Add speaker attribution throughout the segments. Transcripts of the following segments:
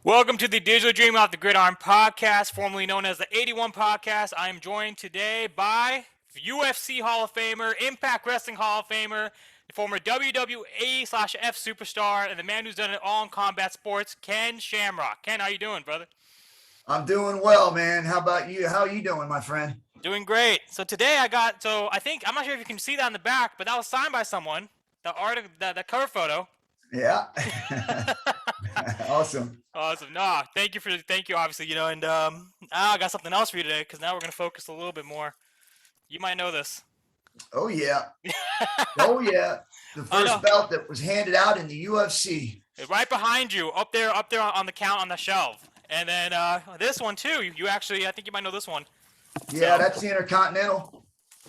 Speaker 1: Welcome to the Digital Dream Off the Gridiron podcast, formerly known as the 81 podcast. I am joined today by UFC Hall of Famer, Impact Wrestling Hall of Famer, the former WWE/F superstar, and the man who's done it all in combat sports, Ken Shamrock. Ken, how you doing, brother?
Speaker 2: I'm doing well, man. How about you? How are you doing, my friend?
Speaker 1: Doing great. So today I'm not sure if you can see that in the back, but that was signed by someone. The cover photo.
Speaker 2: Yeah. Awesome.
Speaker 1: Awesome. No, thank you, obviously, and I got something else for you today, because now we're going to focus a little bit more. You might know this.
Speaker 2: Oh, yeah. Oh, yeah. The first belt that was handed out in the UFC.
Speaker 1: Right behind you, up there on the shelf. And then this one, too. You actually, I think you might know this one.
Speaker 2: Yeah, that's the Intercontinental.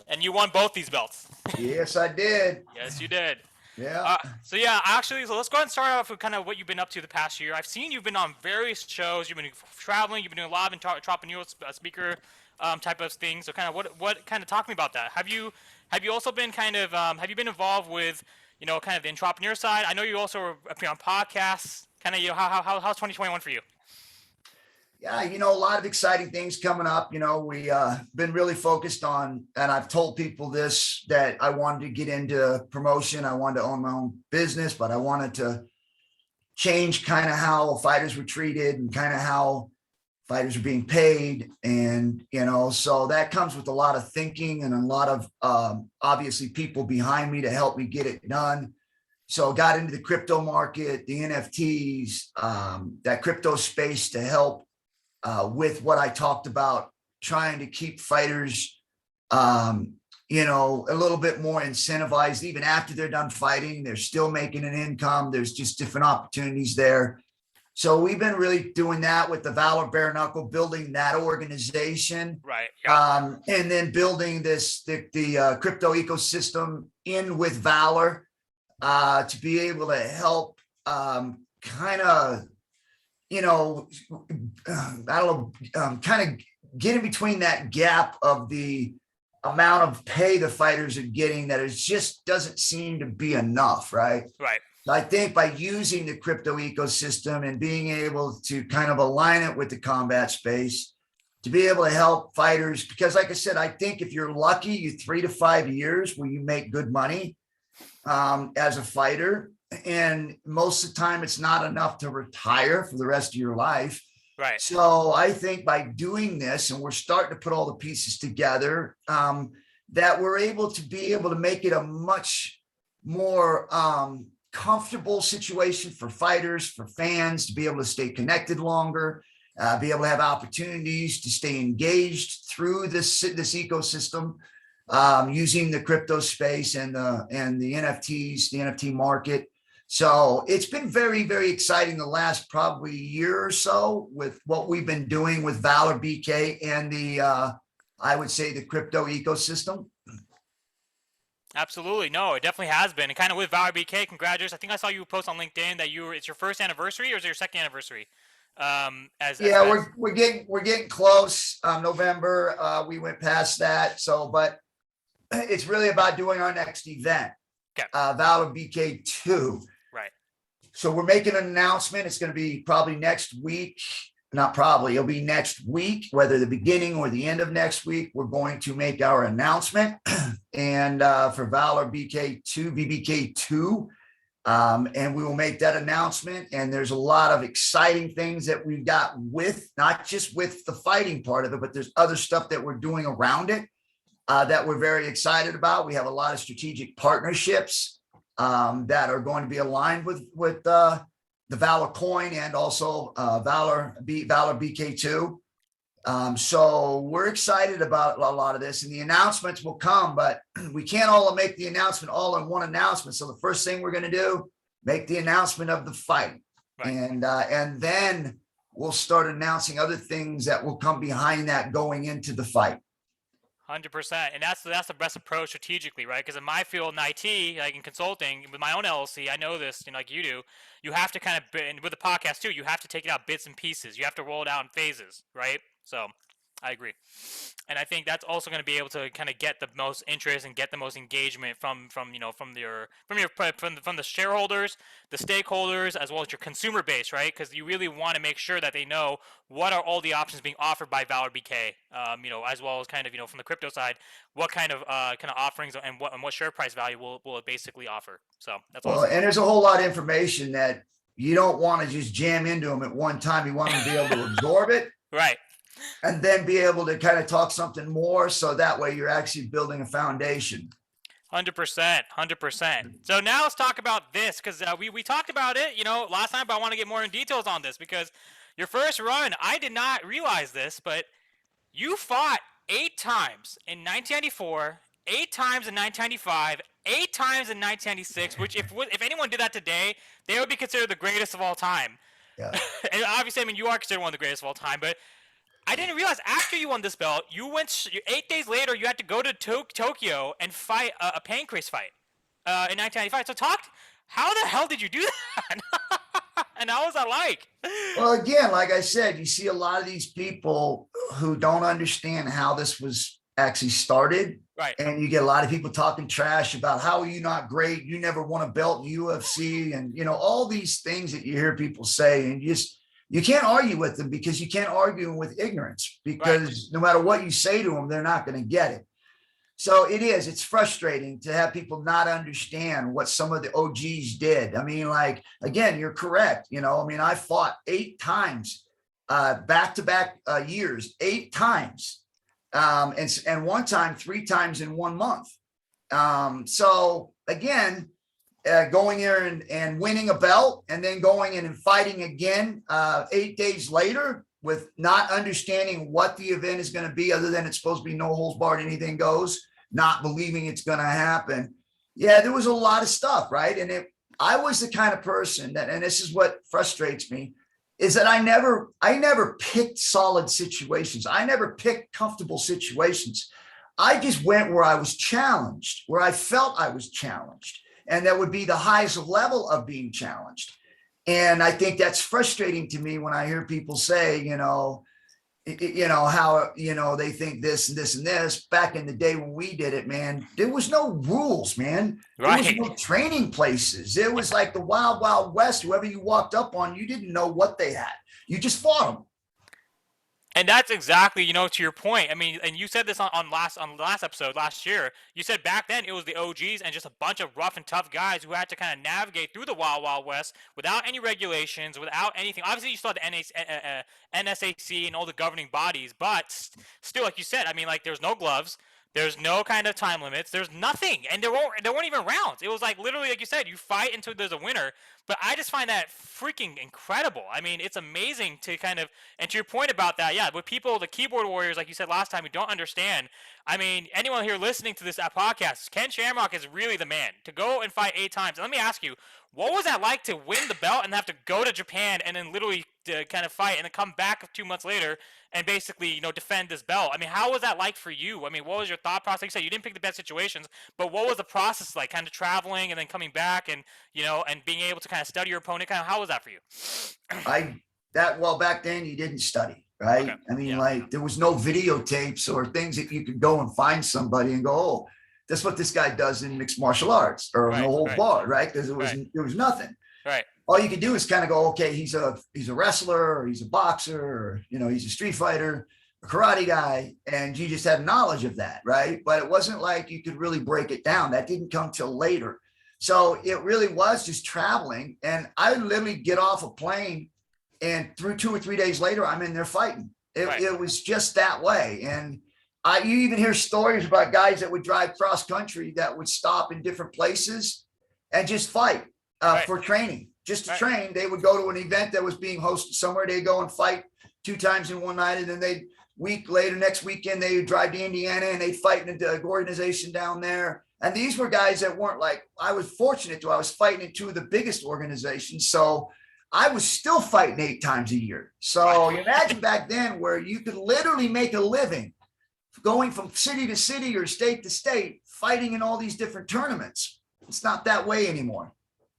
Speaker 1: And you won both these belts.
Speaker 2: Yes, I did.
Speaker 1: Yes, you did.
Speaker 2: Yeah.
Speaker 1: So let's go ahead and start off with kind of what you've been up to the past year. I've seen you've been on various shows. You've been traveling. You've been doing a lot of entrepreneurial speaker type of things. So kind of what kind of talk to me about that. Have you also been kind of have you been involved with kind of the entrepreneur side? I know you also appear on podcasts. Kind of how's 2021 for you?
Speaker 2: Yeah, a lot of exciting things coming up. We been really focused on, and I've told people this, that I wanted to get into promotion. I wanted to own my own business, but I wanted to change kind of how fighters were treated and kind of how fighters are being paid. And, so that comes with a lot of thinking and a lot of obviously people behind me to help me get it done. So got into the crypto market, the NFTs, that crypto space to help with what I talked about, trying to keep fighters, a little bit more incentivized. Even after they're done fighting, they're still making an income. There's just different opportunities there. So we've been really doing that with the Valor Bare Knuckle, building that organization.
Speaker 1: Right. Yeah.
Speaker 2: And then building the crypto ecosystem in with Valor to be able to help kind of kind of get in between that gap of the amount of pay the fighters are getting, that it just doesn't seem to be enough, right?
Speaker 1: Right.
Speaker 2: I think by using the crypto ecosystem and being able to kind of align it with the combat space, to be able to help fighters, because like I said, I think if you're lucky, you 3 to 5 years where you make good money as a fighter. And most of the time, it's not enough to retire for the rest of your life.
Speaker 1: Right.
Speaker 2: So I think by doing this, and we're starting to put all the pieces together, that we're able to make it a much more comfortable situation for fighters, for fans, to be able to stay connected longer, be able to have opportunities to stay engaged through this ecosystem, using the crypto space and the NFTs, the NFT market. So it's been very, very exciting the last probably year or so with what we've been doing with Valor BK and I would say the crypto ecosystem.
Speaker 1: Absolutely. No, it definitely has been. And kind of with Valor BK, congratulations. I think I saw you post on LinkedIn that it's your first anniversary, or is it your second anniversary?
Speaker 2: We're getting close. November, we went past that. So, but it's really about doing our next event.
Speaker 1: Okay.
Speaker 2: Valor BK 2.
Speaker 1: Right.
Speaker 2: So we're making an announcement. It's going to be probably next week. Not probably. It'll be next week, whether the beginning or the end of next week. We're going to make our announcement, and for Valor BK 2, VBK 2, and we will make that announcement. And there's a lot of exciting things that we've got with, not just with the fighting part of it, but there's other stuff that we're doing around it that we're very excited about. We have a lot of strategic partnerships that are going to be aligned with the Valor coin and also Valor BK2. So we're excited about a lot of this, and the announcements will come, but we can't all make the announcement all in one announcement. So the first thing we're going to do, make the announcement of the fight. Right. And then we'll start announcing other things that will come behind that going into the fight.
Speaker 1: 100%, and that's the best approach strategically, right? Because in my field in IT, like in consulting, with my own LLC, I know this, like you do. You have to kind of, and with the podcast too, you have to take it out bits and pieces. You have to roll it out in phases, right? So I agree. And I think that's also going to be able to kind of get the most interest and get the most engagement from the shareholders, the stakeholders, as well as your consumer base, right? Because you really want to make sure that they know what are all the options being offered by Valor BK, as well as kind of from the crypto side, what kind of offerings and what share price value will it basically offer. So that's
Speaker 2: Well,
Speaker 1: awesome.
Speaker 2: and there's a whole lot of information that you don't want to just jam into them at one time. You want them to be able to absorb it.
Speaker 1: Right.
Speaker 2: And then be able to kind of talk something more. So that way you're actually building a foundation.
Speaker 1: 100%. So now let's talk about this, because we talked about it, last time, but I want to get more in details on this, because your first run, I did not realize this, but you fought 8 times in 1994, 8 times in 1995, 8 times in 1996, which if anyone did that today, they would be considered the greatest of all time.
Speaker 2: Yeah.
Speaker 1: And obviously, I mean, you are considered one of the greatest of all time, but I didn't realize after you won this belt, you went 8 days later. You had to go to Tokyo and fight a Pancrase fight in 1995. So how the hell did you do that? And how was that like?
Speaker 2: Well, again, like I said, you see a lot of these people who don't understand how this was actually started.
Speaker 1: Right.
Speaker 2: And you get a lot of people talking trash about how are you not great? You never won a belt in UFC, and all these things that you hear people say, and you can't argue with them because you can't argue with ignorance, because no matter what you say to them, they're not going to get it. So it's frustrating to have people not understand what some of the OGs did. I mean, like, again, you're correct. I fought 8 times, back-to-back years, 8 times. And one time, 3 times in 1 month. So again, going there and winning a belt, and then going in and fighting again 8 days later with not understanding what the event is going to be, other than it's supposed to be no holds barred, anything goes, not believing it's going to happen. Yeah, there was a lot of stuff, right? And I was the kind of person that, and this is what frustrates me, is that I never picked solid situations. I never picked comfortable situations. I just went where I was challenged, where I felt I was challenged. And that would be the highest level of being challenged. And I think that's frustrating to me when I hear people say, how, they think this and this and this. Back in the day when we did it, man, there was no rules, man.
Speaker 1: Right.
Speaker 2: There was no training places. It was like the wild, wild west. Whoever you walked up on, you didn't know what they had. You just fought them.
Speaker 1: And that's exactly, to your point. I mean, and you said this on the last episode last year. You said back then it was the OGs and just a bunch of rough and tough guys who had to kind of navigate through the wild, wild west without any regulations, without anything. Obviously, you still had the NSAC and all the governing bodies, but still, like you said, I mean, like, there's no gloves. There's no kind of time limits. There's nothing. And there weren't even rounds. It was like, literally, like you said, you fight until there's a winner. But I just find that freaking incredible. I mean, it's amazing to kind of, and to your point about that, yeah, with people, the keyboard warriors, like you said last time, who don't understand. I mean, anyone here listening to this podcast, Ken Shamrock is really the man to go and fight 8 times. And let me ask you, what was that like to win the belt and have to go to Japan and then literally kind of fight and then come back 2 months later and basically, defend this belt? I mean, how was that like for you? I mean, what was your thought process? Like you said, you didn't pick the best situations, but what was the process like, kind of traveling and then coming back and, and being able to kind of study your opponent? Kind of, how was that for you?
Speaker 2: Back then you didn't study, right?
Speaker 1: Okay.
Speaker 2: I mean, like, there was no videotapes or things that you could go and find somebody and go, oh, that's what this guy does in mixed martial arts, or no holds barred, right? Because there was nothing.
Speaker 1: Right.
Speaker 2: All you could do is kind of go, okay, he's a wrestler, or he's a boxer, or he's a street fighter, a karate guy, and you just had knowledge of that, right? But it wasn't like you could really break it down. That didn't come till later. So it really was just traveling, and I literally get off a plane, and through 2 or 3 days later, I'm in there fighting. It was just that way. And you even hear stories about guys that would drive cross country that would stop in different places and just fight for training, just to train. They would go to an event that was being hosted somewhere. They'd go and fight 2 times in one night. And then next weekend, they would drive to Indiana and they'd fight in an organization down there. And these were guys that weren't like, I was fortunate I was fighting in 2 of the biggest organizations. So I was still fighting 8 times a year. So imagine back then where you could literally make a living going from city to city or state to state, fighting in all these different tournaments. It's not that way anymore.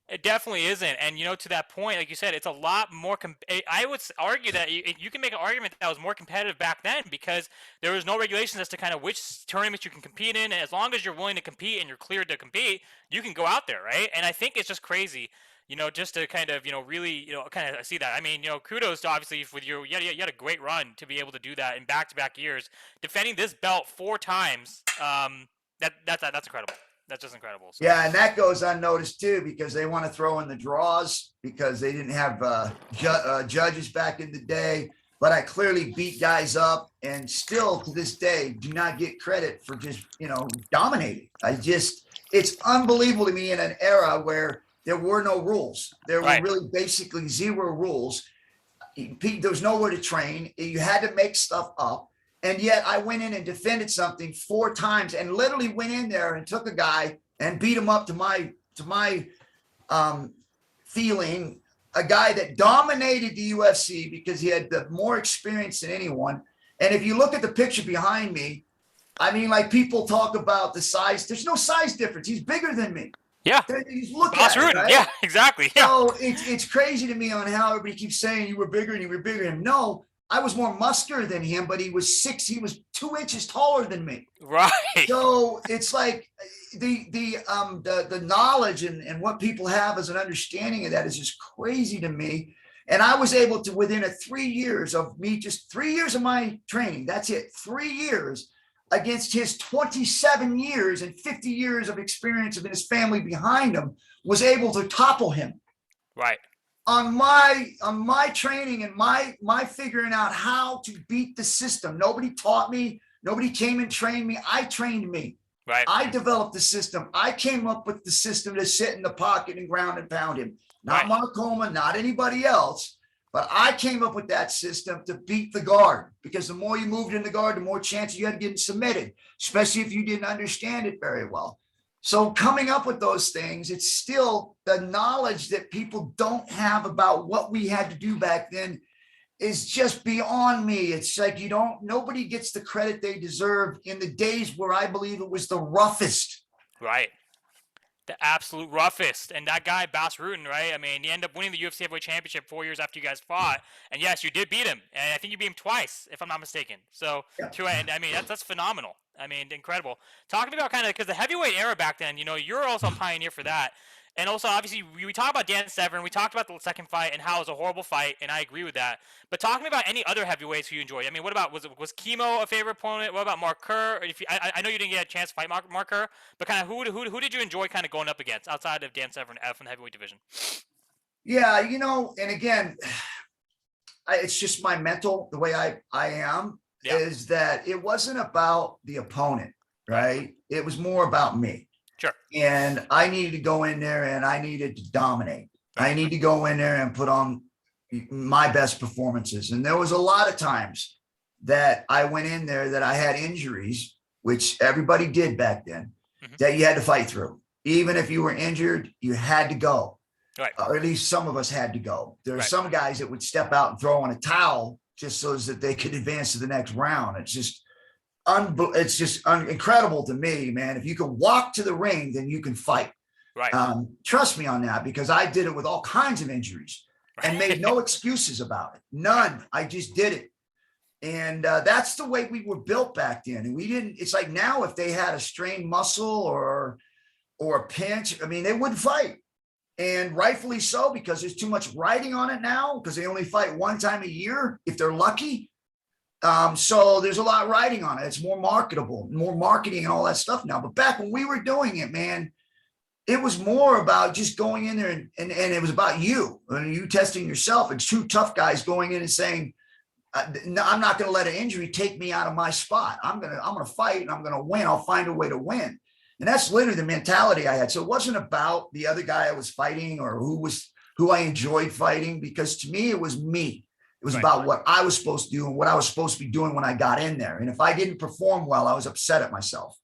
Speaker 1: It definitely isn't, and to that point, like you said, it's a lot more. I would argue that you can make an argument that was more competitive back then because there was no regulations as to kind of which tournaments you can compete in, and as long as you're willing to compete and you're cleared to compete, you can go out there, right? And I think it's just crazy, just to kind of really kind of see that. I mean, kudos to obviously with you had a great run to be able to do that in back-to-back years, defending this belt 4 times. That's incredible. That's just incredible. So.
Speaker 2: Yeah, and that goes unnoticed too because they want to throw in the draws because they didn't have judges back in the day. But I clearly beat guys up and still to this day do not get credit for just, dominating. It's unbelievable to me in an era where there were no rules. There were really basically zero rules. There was nowhere to train. You had to make stuff up. And yet I went in and defended something 4 times and literally went in there and took a guy and beat him up to my feeling, a guy that dominated the UFC because he had the more experience than anyone. And if you look at the picture behind me, I mean, like people talk about the size. There's no size difference. He's bigger than me.
Speaker 1: Yeah.
Speaker 2: He's looking at it, right?
Speaker 1: Yeah, exactly. Yeah.
Speaker 2: So it's crazy to me on how everybody keeps saying you were bigger and you were bigger than him. No, I was more muscular than him, but he was 2 inches taller than me.
Speaker 1: Right.
Speaker 2: So it's like the knowledge and what people have as an understanding of that is just crazy to me. And I was able to, within 3 years of me, just 3 years of my training, that's it, 3 years against his 27 years and 50 years of experience of his family behind him, was able to topple him.
Speaker 1: Right.
Speaker 2: On my training and my figuring out how to beat the system. Nobody taught me. Nobody came and trained me. I trained me.
Speaker 1: Right.
Speaker 2: I developed the system. I came up with the system to sit in the pocket and ground and pound him. Not Marcoma, not anybody else. But I came up with that system to beat the guard because the more you moved in the guard, the more chance you had of getting submitted, especially if you didn't understand it very well. So coming up with those things, it's still the knowledge that people don't have about what we had to do back then is just beyond me. It's like nobody gets the credit they deserve in the days where I believe it was the roughest.
Speaker 1: Right. The absolute roughest. And that guy, Bas Rutten, right? I mean, he ended up winning the UFC Heavyweight Championship 4 years after you guys fought. And yes, you did beat him. And I think you beat him twice, if I'm not mistaken. So, and I mean, that's phenomenal. I mean, incredible. Talking about kind of, because the heavyweight era back then, you're also a pioneer for that. And also, obviously, we talked about Dan Severn. We talked about the second fight and how it was a horrible fight, and I agree with that. But talking about any other heavyweights who you enjoyed, I mean, what about, was Chemo a favorite opponent? What about Mark Kerr? I know you didn't get a chance to fight Mark Kerr, but kind of who did you enjoy kind of going up against outside of Dan Severn from the heavyweight division?
Speaker 2: Yeah, and again, it's just my mental, the way I am, is that it wasn't about the opponent, right? It was more about me.
Speaker 1: Sure.
Speaker 2: And I needed to go in there and I needed to dominate. I need to go in there and put on my best performances. And there was a lot of times that I went in there that I had injuries, which everybody did back then, that you had to fight through. Even if you were injured, you had to go.
Speaker 1: Right.
Speaker 2: Or at least some of us had to go. There are some guys that would step out and throw on a towel just so that they could advance to the next round. It's just incredible to me, man. If you can walk to the ring, then you can fight.
Speaker 1: Right.
Speaker 2: Trust me on that, because I did it with all kinds of injuries and made no excuses about it. None. I just did it. And that's the way we were built back then. And we didn't, it's like now, if they had a strained muscle or a pinch, I mean, they wouldn't fight. And rightfully so, because there's too much writing on it now, because they only fight 1 time a year if they're lucky. So there's a lot riding on it. It's more marketable, more marketing and all that stuff now. But back when we were doing it, man, it was more about just going in there and it was about you and you testing yourself and 2 tough guys going in and saying, no, I'm not going to let an injury take me out of my spot. I'm going to fight and I'm going to win. I'll find a way to win. And that's literally the mentality I had. So it wasn't about the other guy I was fighting or who I enjoyed fighting, because to me, it was me. It was about what I was supposed to do and what I was supposed to be doing when I got in there. And if I didn't perform well, I was upset at myself.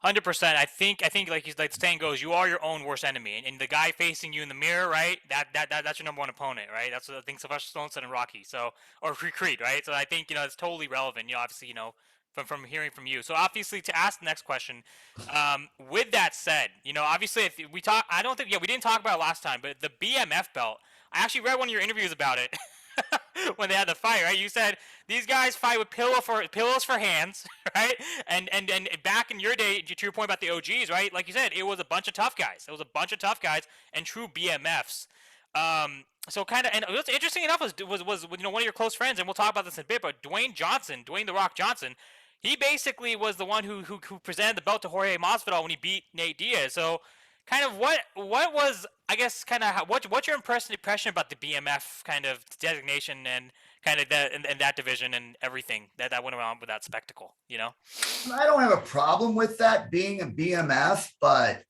Speaker 1: 100%. I think like the saying goes, you are your own worst enemy, and the guy facing you in the mirror, right? That's your number one opponent, right? That's what I think Sylvester Stallone said in Rocky. So, or Creed, right? So I think it's totally relevant. Obviously, from hearing from you. So obviously, to ask the next question, with that said, obviously if we talk. I don't think we didn't talk about it last time, but the BMF belt. I actually read one of your interviews about it when they had the fight. Right, you said these guys fight with pillows for hands, right? And back in your day, to your point about the OGs, right? Like you said, it was a bunch of tough guys. It was a bunch of tough guys and true BMFs. So kind of, and what's interesting enough was one of your close friends, and we'll talk about this in a bit, but Dwayne the Rock Johnson, he basically was the one who presented the belt to Jorge Masvidal when he beat Nate Diaz. So kind of what was, I guess, kind of what's your impression about the BMF kind of designation and kind of that and that division and everything that went around with that spectacle,
Speaker 2: I don't have a problem with that being a BMF, but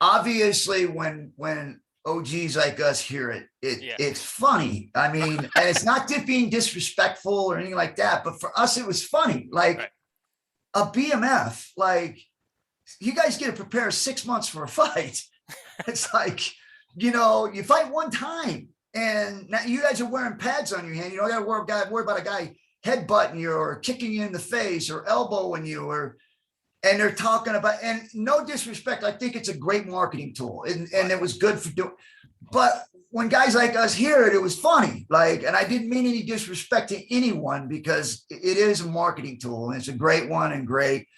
Speaker 2: obviously when OGs like us hear it, it's funny. I mean, and it's not being disrespectful or anything like that, but for us, it was funny. Like
Speaker 1: right.
Speaker 2: A BMF, like you guys get to prepare 6 months for a fight. It's like, you fight one time and now you guys are wearing pads on your hand. You don't got to worry about a guy headbutting you or kicking you in the face or elbowing you and they're talking about, and no disrespect, I think it's a great marketing tool and it was good for doing, but when guys like us hear it, it was funny. Like, and I didn't mean any disrespect to anyone because it is a marketing tool and it's a great one and great,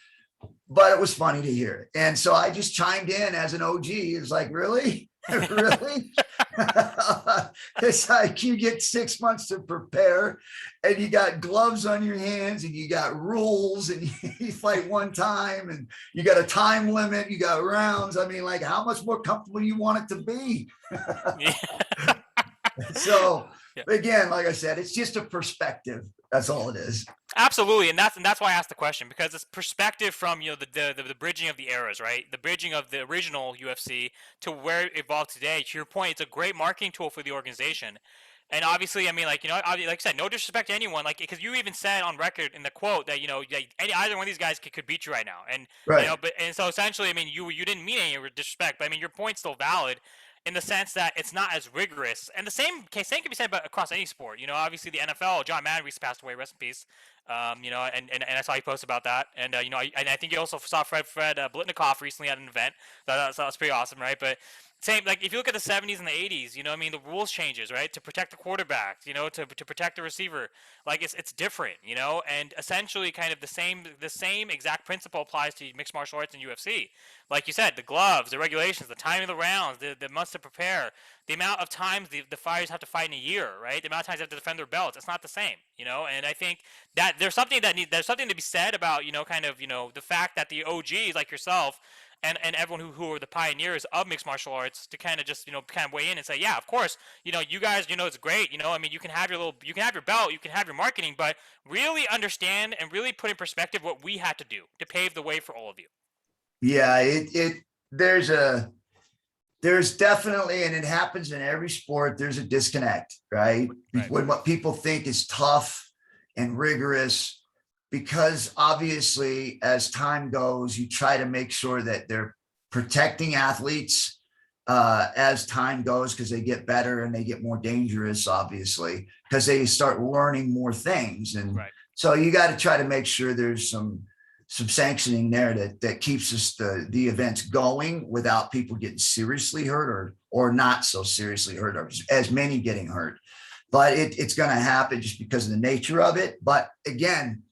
Speaker 2: but it was funny to hear it. And so I just chimed in as an OG. It's like, really? Really? It's like you get 6 months to prepare and you got gloves on your hands and you got rules and you fight one time and you got a time limit, you got rounds. I mean, like how much more comfortable you want it to be? So again, like I said, it's just a perspective. That's all it is.
Speaker 1: Absolutely, and that's why I asked the question, because it's perspective from the bridging of the eras, right? The bridging of the original UFC to where it evolved today. To your point, it's a great marketing tool for the organization. And obviously, I mean, like I said, no disrespect to anyone, like because you even said on record in the quote that either one of these guys could beat you right now, and
Speaker 2: right.
Speaker 1: but and so essentially, I mean, you didn't mean any disrespect, but I mean, your point's still valid in the sense that it's not as rigorous. And the same can be said about across any sport. Obviously the NFL, John Madden recently passed away, rest in peace. And I saw you post about that. And I think you also saw Fred Blitnikoff recently at an event. That was pretty awesome, right? But same, like if you look at the 70s and the 80s, I mean, the rules changes, right? To protect the quarterback, to protect the receiver. Like it's different, and essentially kind of the same exact principle applies to mixed martial arts and UFC. Like you said, the gloves, the regulations, the timing of the rounds, the months to prepare, the amount of times the fighters have to fight in a year, right? The amount of times they have to defend their belts. It's not the same, and I think that there's something to be said about, the fact that the OGs like yourself and everyone who are the pioneers of mixed martial arts to kind of just, kind of weigh in and say, yeah, of course, you guys, it's great, I mean, you can have your belt, you can have your marketing, but really understand and really put in perspective what we had to do to pave the way for all of you.
Speaker 2: Yeah, there's definitely, and it happens in every sport, there's a disconnect, right? When what people think is tough and rigorous, because obviously as time goes, you try to make sure that they're protecting athletes as time goes, because they get better and they get more dangerous, obviously, because they start learning more things. And so you got to try to make sure there's some sanctioning there that keeps us the events going without people getting seriously hurt or not so seriously hurt, or as many getting hurt. But it's going to happen just because of the nature of it. But again,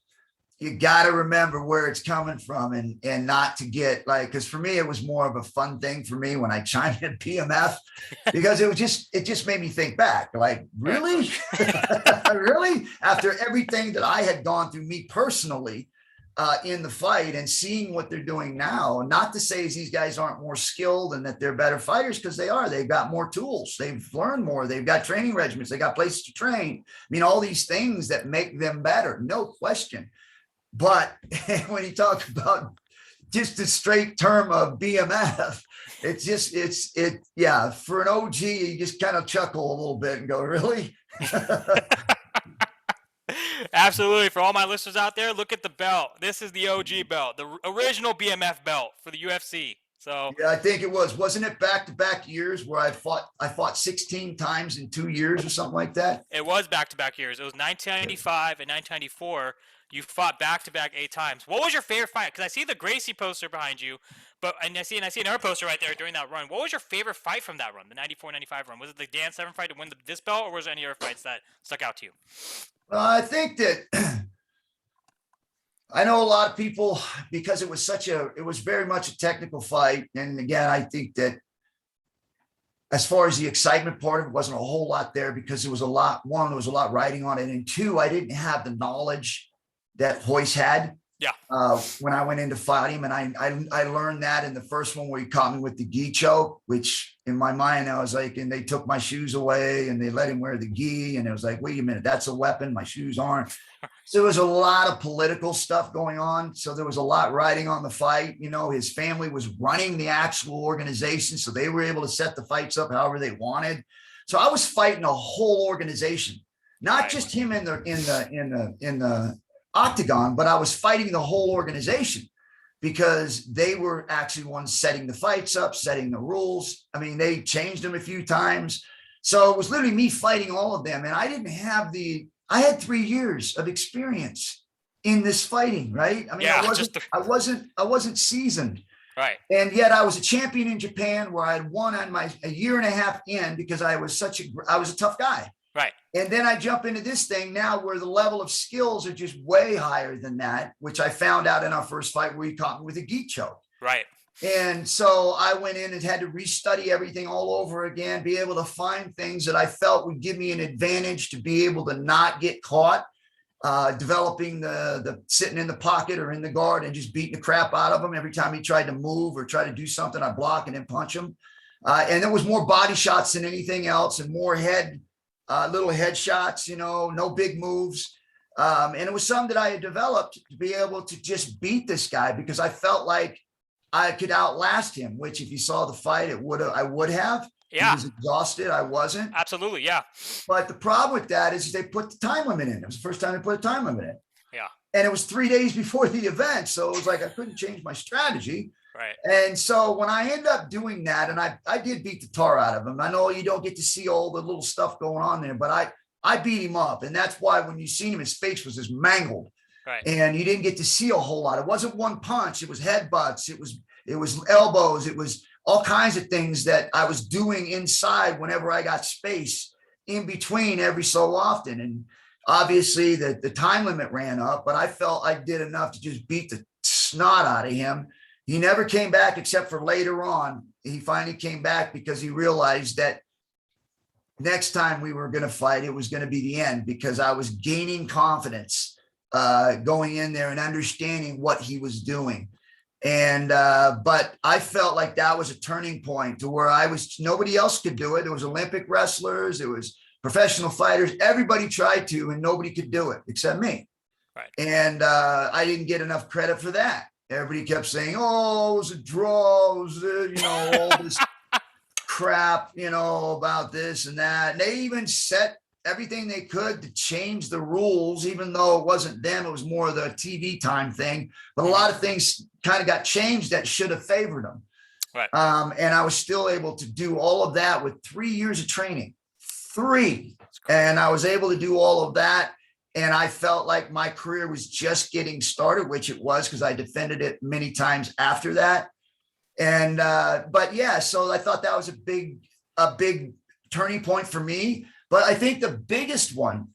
Speaker 2: you got to remember where it's coming from and not to get like, because for me, it was more of a fun thing for me when I chimed in PMF, because it just made me think back, like, really? Really? After everything that I had gone through, me personally, in the fight, and seeing what they're doing now, not to say these guys aren't more skilled and that they're better fighters, because they are. They've got more tools. They've learned more. They've got training regimens. They got places to train. I mean, all these things that make them better, no question. But when you talk about just the straight term of BMF, yeah, for an OG, you just kind of chuckle a little bit and go, really?
Speaker 1: Absolutely. For all my listeners out there, look at the belt. This is the OG belt, the original BMF belt for the UFC. So
Speaker 2: yeah, I think it wasn't it back-to-back years where I fought 16 times in 2 years or something like that?
Speaker 1: It was back-to-back years. It was 1995 and 1994. You fought back-to-back 8 times. What was your favorite fight? Because I see the Gracie poster behind you, and I see another poster right there during that run. What was your favorite fight from that run, the 94-95 run? Was it the Dan Severn fight to win this belt, or was there any other fights that stuck out to you?
Speaker 2: I think that I know a lot of people, because it was very much a technical fight. And again, I think that as far as the excitement part of it, wasn't a whole lot there because there was a lot riding on it. And two, I didn't have the knowledge that Royce had.
Speaker 1: Yeah.
Speaker 2: When I went in to fight him, and I learned that in the first one where he caught me with the gi choke, which in my mind I was like, and they took my shoes away and they let him wear the gi, and it was like, wait a minute, that's a weapon, my shoes aren't. So there was a lot of political stuff going on. So there was a lot riding on the fight. You know, his family was running the actual organization, so they were able to set the fights up however they wanted. So I was fighting a whole organization, not just him in the octagon, but I was fighting the whole organization because they were actually ones setting the fights up, setting the rules. I mean, they changed them a few times. So it was literally me fighting all of them. And I didn't have I had 3 years of experience in this fighting, right? I mean, I wasn't seasoned.
Speaker 1: Right.
Speaker 2: And yet I was a champion in Japan where I had won on a year and a half in because I was a tough guy.
Speaker 1: Right.
Speaker 2: And then I jump into this thing now where the level of skills are just way higher than that, which I found out in our first fight where he caught me with a gi choke.
Speaker 1: Right.
Speaker 2: And so I went in and had to restudy everything all over again, be able to find things that I felt would give me an advantage to be able to not get caught, developing the sitting in the pocket or in the guard and just beating the crap out of him. Every time he tried to move or try to do something, I block and then punch him. And there was more body shots than anything else and more little head shots, no big moves. And it was something that I had developed to be able to just beat this guy because I felt like I could outlast him, which if you saw the fight, I would have.
Speaker 1: Yeah.
Speaker 2: He was exhausted. I wasn't.
Speaker 1: Absolutely. Yeah.
Speaker 2: But the problem with that is they put the time limit in. It was the first time they put a time limit in.
Speaker 1: Yeah.
Speaker 2: And it was 3 days before the event. So it was like I couldn't change my strategy.
Speaker 1: Right.
Speaker 2: And so when I ended up doing that, and I did beat the tar out of him. I know you don't get to see all the little stuff going on there, but I beat him up. And that's why when you seen him, his face was just mangled.
Speaker 1: Right.
Speaker 2: And you didn't get to see a whole lot. It wasn't one punch. It was headbutts. It was elbows. It was all kinds of things that I was doing inside whenever I got space in between every so often. And obviously the time limit ran up, but I felt I did enough to just beat the snot out of him. He never came back except for later on. He finally came back because he realized that next time we were going to fight, it was going to be the end because I was gaining confidence going in there and understanding what he was doing. And but I felt like that was a turning point to where nobody else could do it. There was Olympic wrestlers, there was professional fighters, everybody tried to, and nobody could do it except me.
Speaker 1: Right.
Speaker 2: And I didn't get enough credit for that. Everybody kept saying, oh, it was a draw, it was, all this crap, about this and that. And they even set everything they could to change the rules, even though it wasn't them, it was more the TV time thing. But a lot of things kind of got changed that should have favored them.
Speaker 1: Right.
Speaker 2: And I was still able to do all of that with 3 years of training, 3. And I was able to do all of that. And I felt like my career was just getting started, which it was because I defended it many times after that. And, but yeah, so I thought that was a big turning point for me. But I think the biggest one,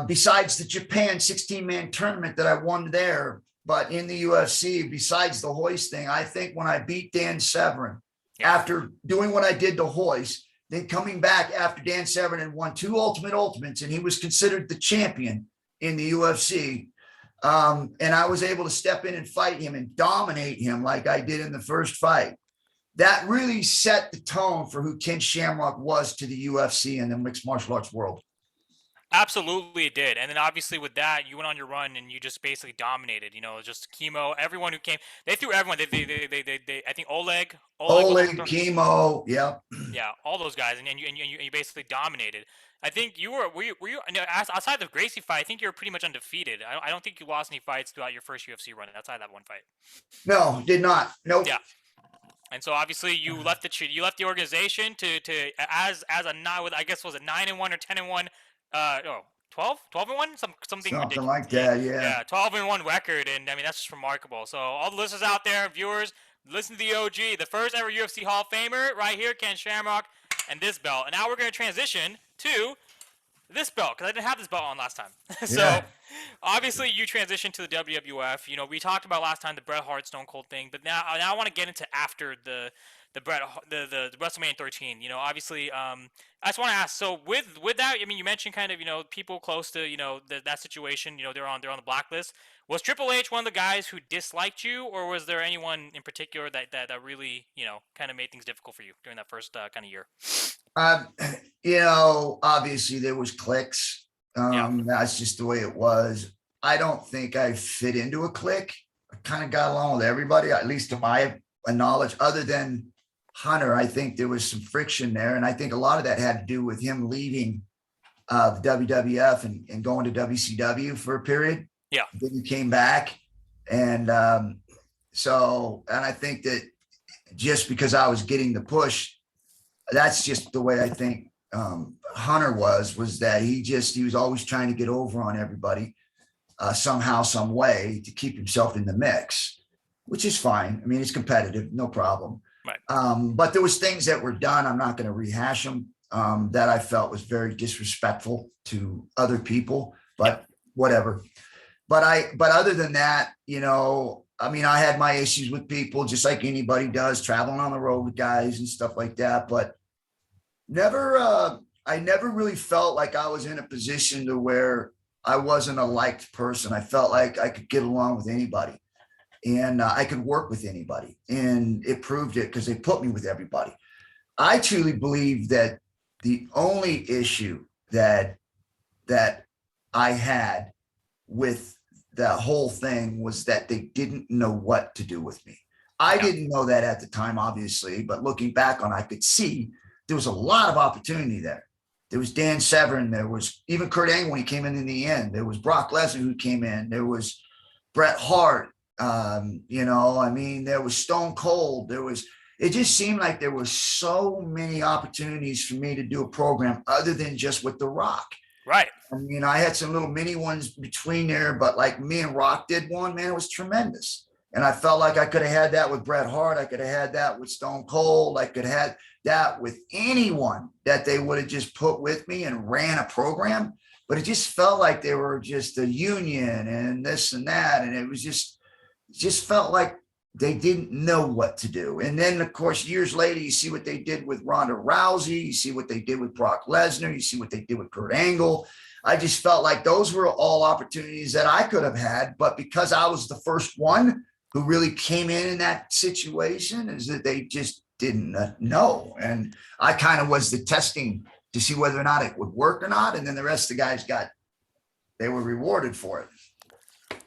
Speaker 2: besides the Japan 16-man tournament that I won there, but in the UFC, besides the Royce thing, I think when I beat Dan Severn, after doing what I did to Royce, then coming back after Dan Severn and won 2 Ultimates, and he was considered the champion in the UFC. And I was able to step in and fight him and dominate him like I did in the first fight. That really set the tone for who Ken Shamrock was to the UFC and the mixed martial arts world.
Speaker 1: Absolutely, it did. And then obviously with that, you went on your run and you just basically dominated. Just chemo. Everyone who came, they threw everyone. They I think Oleg,
Speaker 2: chemo, yeah,
Speaker 1: all those guys, and you basically dominated. I think you were you outside the Gracie fight? I think you were pretty much undefeated. I don't think you lost any fights throughout your first UFC run outside that one fight.
Speaker 2: No, did not. Nope.
Speaker 1: Yeah. And so obviously you left the organization to as a I guess was it 9-1 or 10-1 12-1, something
Speaker 2: Something
Speaker 1: ridiculous.
Speaker 2: like
Speaker 1: Yeah,
Speaker 2: that. Yeah.
Speaker 1: yeah, 12-1 record, and I mean that's just remarkable. So all the listeners out there, viewers, listen to the OG, the first ever UFC Hall of Famer, right here, Ken Shamrock, and this belt. And now we're gonna transition to this belt because I didn't have this belt on last time. So
Speaker 2: Yeah.
Speaker 1: obviously you transitioned to the WWF. You know, we talked about last time the Bret Hart Stone Cold thing, but now I want to get into after the Bret the WrestleMania 13. You know, obviously, I just want to ask. So with that, I mean, you mentioned kind of people close to that situation. You know, they're on the blacklist. Was Triple H one of the guys who disliked you, or was there anyone in particular that really kind of made things difficult for you during that first kind of year?
Speaker 2: Um, obviously there was cliques.
Speaker 1: Yeah.
Speaker 2: That's just the way it was. I don't think I fit into a clique. I kind of got along with everybody, at least to my knowledge, other than Hunter. I think there was some friction there. And I think a lot of that had to do with him leaving the WWF and going to WCW for a period.
Speaker 1: Yeah.
Speaker 2: Then he came back. And and I think that just because I was getting the push, that's just the way I think Hunter was that he was always trying to get over on everybody somehow, some way to keep himself in the mix, which is fine. I mean, it's competitive, no problem.
Speaker 1: Right.
Speaker 2: But there was things that were done. I'm not going to rehash them that I felt was very disrespectful to other people, but whatever. But other than that, I mean, I had my issues with people just like anybody does, traveling on the road with guys and stuff like that. But I never really felt like I was in a position to where I wasn't a liked person. I felt like I could get along with anybody and I could work with anybody. And it proved it because they put me with everybody. I truly believe that the only issue that I had with that whole thing was that they didn't know what to do with me. I didn't know that at the time, obviously, but looking back on, I could see there was a lot of opportunity there. There was Dan Severn. There was even Kurt Angle when he came in the end. There was Brock Lesnar who came in. There was Bret Hart. I mean, there was Stone Cold. It just seemed like there were so many opportunities for me to do a program other than just with The Rock.
Speaker 1: Right.
Speaker 2: I mean, I had some little mini ones between there, but like me and Rock did one, man, it was tremendous. And I felt like I could have had that with Bret Hart. I could have had that with Stone Cold. I could have had that with anyone that they would have just put with me and ran a program. But it just felt like they were just a union and this and that. And it was just felt like they didn't know what to do. And then, of course, years later, you see what they did with Ronda Rousey. You see what they did with Brock Lesnar. You see what they did with Kurt Angle. I just felt like those were all opportunities that I could have had. But because I was the first one who really came in that situation, is that they just didn't know. And I kind of was the testing to see whether or not it would work or not. And then the rest of the guys they were rewarded for it.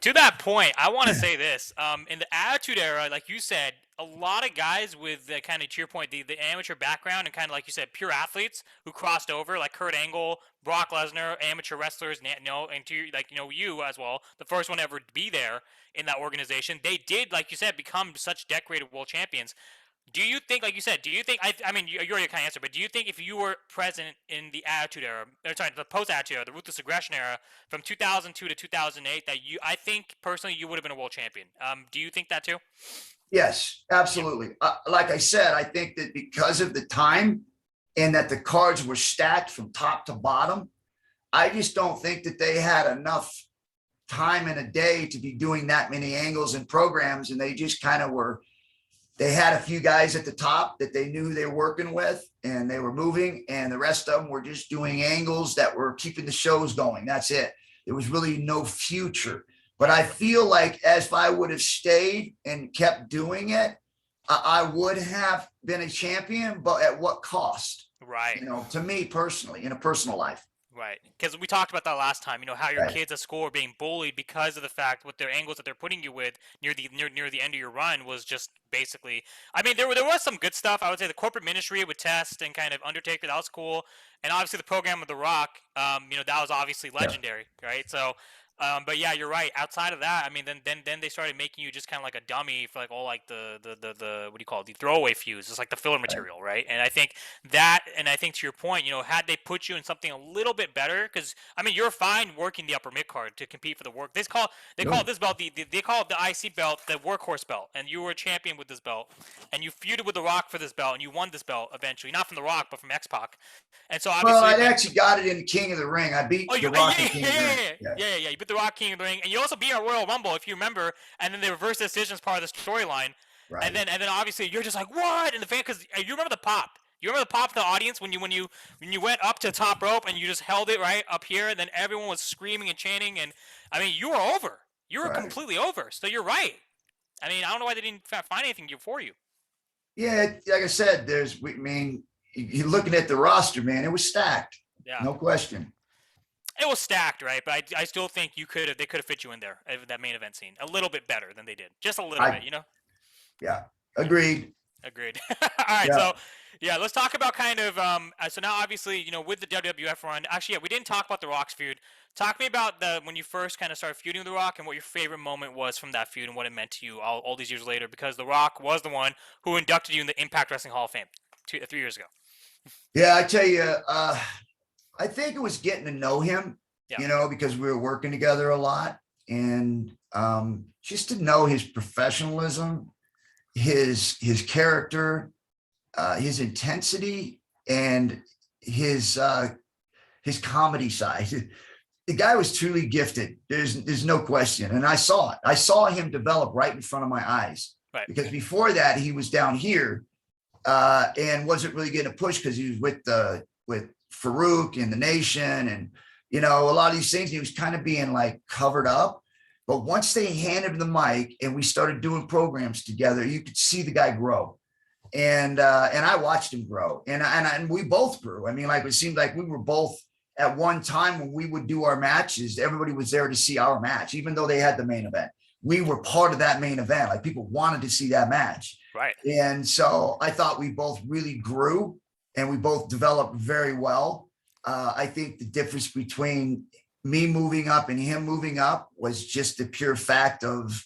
Speaker 1: To that point, I want to say this. In the Attitude Era, like you said, a lot of guys with the kind of, to your point, the amateur background and kind of, like you said, pure athletes who crossed over, like Kurt Angle, Brock Lesnar, amateur wrestlers, and you as well, the first one ever to be there in that organization. They did, like you said, become such decorated world champions. Do you think, like you said, I mean, you already kind of answered, but do you think if you were present in the Attitude Era, the post-Attitude Era, the Ruthless Aggression Era, from 2002 to 2008, that I think, personally, you would have been a world champion? Do you think that too?
Speaker 2: Yes, absolutely. Like I said, I think that because of the time and that the cards were stacked from top to bottom, I just don't think that they had enough time in a day to be doing that many angles and programs. And they just kind of they had a few guys at the top that they knew they were working with and they were moving, and the rest of them were just doing angles that were keeping the shows going. That's it. There was really no future. But I feel like if I would have stayed and kept doing it, I would have been a champion, but at what cost?
Speaker 1: Right.
Speaker 2: To me personally, in a personal life.
Speaker 1: Right, because we talked about that last time. How your kids at school are being bullied because of the fact with their angles that they're putting you with near the end of your run was just basically. I mean, there was some good stuff. I would say the corporate ministry with Test and kind of Undertaker, that was cool, and obviously the program with The Rock. That was obviously legendary, right? So But yeah, you're right. Outside of that, I mean, then they started making you just kind of like a dummy for like all like the what do you call it, the throwaway feuds. It's like the filler
Speaker 2: Right.
Speaker 1: material, right? And I think that, and I think to your point, had they put you in something a little bit better, because I mean, you're fine working the upper mid card to compete for the work. They call
Speaker 2: Good.
Speaker 1: this belt they call it the IC belt, the workhorse belt, and you were a champion with this belt, and you feuded with The Rock for this belt, and you won this belt eventually, not from The Rock, but from X Pac. And so
Speaker 2: Well,
Speaker 1: obviously,
Speaker 2: I
Speaker 1: I mean,
Speaker 2: actually got it in King of the Ring. I beat
Speaker 1: oh,
Speaker 2: The
Speaker 1: you
Speaker 2: Rock in
Speaker 1: yeah
Speaker 2: King
Speaker 1: yeah
Speaker 2: of the
Speaker 1: yeah
Speaker 2: Ring.
Speaker 1: yeah
Speaker 2: Yeah.
Speaker 1: yeah yeah yeah. You beat The Rock King of the Ring, and you also beat our Royal Rumble, if you remember. And then the reverse decisions part of the storyline, and
Speaker 2: Right.
Speaker 1: then obviously you're just like what in the fan, because you remember the pop. You remember the pop in the audience when you went up to the top rope and you just held it right up here, and then everyone was screaming and chanting, and I mean you were over. You were
Speaker 2: Right.
Speaker 1: completely over. So you're right. I mean I don't know why they didn't find anything for you.
Speaker 2: Yeah. Like I said, I mean, you're looking at the roster, man. It was stacked.
Speaker 1: Yeah.
Speaker 2: No question.
Speaker 1: It was stacked, right? But I still think they could have fit you in there, that main event scene a little bit better than they did, just a little
Speaker 2: I,
Speaker 1: bit.
Speaker 2: yeah. Agreed.
Speaker 1: Agreed. All right,
Speaker 2: Yeah.
Speaker 1: so yeah, let's talk about kind of so now obviously with the WWF run. Actually, yeah, we didn't talk about the Rock's feud. Talk to me about when you first kind of started feuding with the Rock and what your favorite moment was from that feud and what it meant to you all these years later, because the Rock was the one who inducted you in the Impact Wrestling Hall of Fame 3 years ago.
Speaker 2: Yeah. I tell you, I think it was getting to know him,
Speaker 1: Yeah.
Speaker 2: because we were working together a lot, and just to know his professionalism, his character, his intensity, and his comedy side. The guy was truly gifted. There's no question, and I saw it. I saw him develop right in front of my eyes.
Speaker 1: Right.
Speaker 2: Because before that, he was down here and wasn't really getting a push because he was with Farouk and the Nation, and a lot of these things. He was kind of being like covered up. But once they handed him the mic and we started doing programs together, you could see the guy grow. And I watched him grow, and we both grew. I mean, like it seemed like we were both at one time when we would do our matches, everybody was there to see our match, even though they had the main event. We were part of that main event. Like people wanted to see that match.
Speaker 1: Right.
Speaker 2: And so I thought we both really grew and we both developed very well. I think the difference between me moving up and him moving up was just the pure fact of,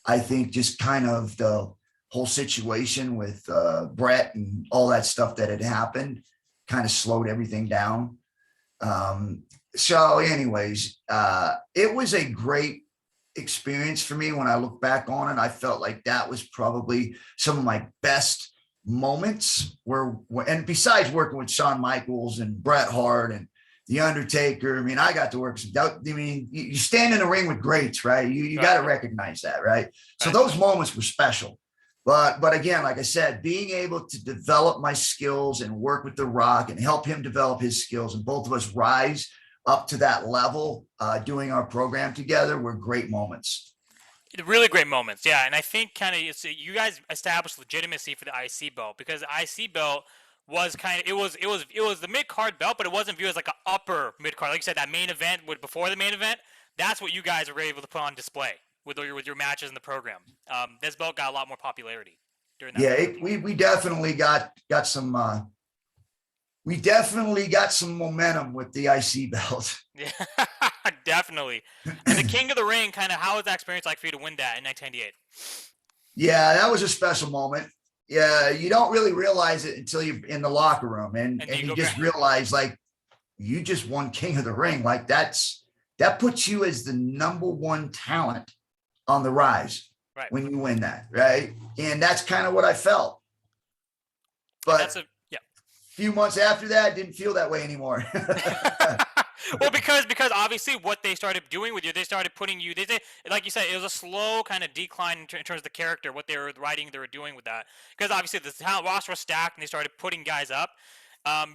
Speaker 2: I think, just kind of the whole situation with Brett and all that stuff that had happened kind of slowed everything down. So anyways, it was a great experience for me. When I look back on it, I felt like that was probably some of my best moments and besides working with Shawn Michaels and Bret Hart and The Undertaker, I mean, I got to work you stand in a ring with greats, right? You got to recognize that, right? So those moments were special. But again, like I said, being able to develop my skills and work with The Rock and help him develop his skills, and both of us rise up to that level, doing our program together, were great moments.
Speaker 1: Really great moments, yeah. And I think kind of you guys established legitimacy for the IC belt, because the IC belt was kind of it was the mid card belt, but it wasn't viewed as like an upper mid card. Like you said, that main event before the main event, that's what you guys were able to put on display with your matches in the program. This belt got a lot more popularity during that.
Speaker 2: Yeah, we definitely got some. We definitely got some momentum with the IC belt.
Speaker 1: Yeah, definitely. And the King of the Ring, kind of, how was that experience like for you to win that in 1998?
Speaker 2: Yeah, that was a special moment. Yeah, you don't really realize it until you're in the locker room, and you just realize like you just won King of the Ring. Like that puts you as the number one talent on the rise,
Speaker 1: right,
Speaker 2: when you win that, right? And that's kind of what I felt. But few months after that, didn't feel that way anymore.
Speaker 1: Well, because obviously what they started doing with you, they started putting you. They did, like you said, it was a slow kind of decline in terms of the character, what they were writing, they were doing with that. Because obviously the talent roster was stacked, and they started putting guys up.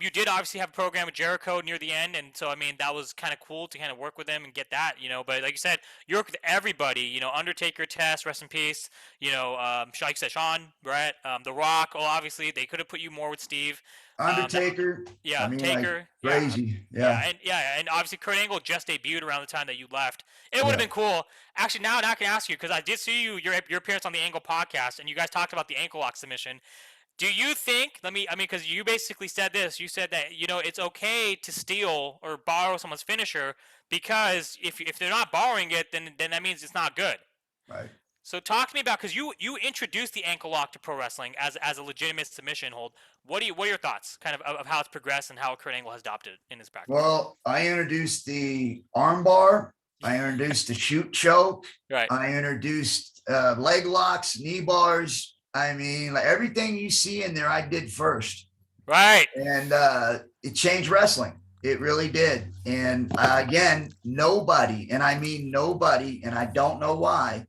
Speaker 1: You did obviously have a program with Jericho near the end, and so I mean that was kind of cool to kind of work with them and get that, But like you said, you work with everybody, Undertaker, Test, rest in peace. Like you said, Shawn, Brett, The Rock. Well, obviously they could have put you more with Steve.
Speaker 2: Undertaker,
Speaker 1: yeah,
Speaker 2: I mean,
Speaker 1: Taker,
Speaker 2: like, crazy, yeah,
Speaker 1: and obviously Kurt Angle just debuted around the time that you left. It would have been cool. Actually, now I can ask you, because I did see your appearance on the Angle podcast, and you guys talked about the ankle lock submission. Do you think, because you basically said this, you said that, it's okay to steal or borrow someone's finisher because if they're not borrowing it, then that means it's not good.
Speaker 2: Right.
Speaker 1: So talk to me about, because you introduced the ankle lock to pro wrestling as a legitimate submission hold. What are your thoughts kind of how it's progressed and how Kurt Angle has adopted it in his practice?
Speaker 2: Well, I introduced the arm bar. I introduced the shoot choke.
Speaker 1: Right.
Speaker 2: I introduced leg locks, knee bars. I mean, like everything you see in there, I did first.
Speaker 1: Right.
Speaker 2: And it changed wrestling. It really did. And again, nobody, and I mean nobody, and I don't know why,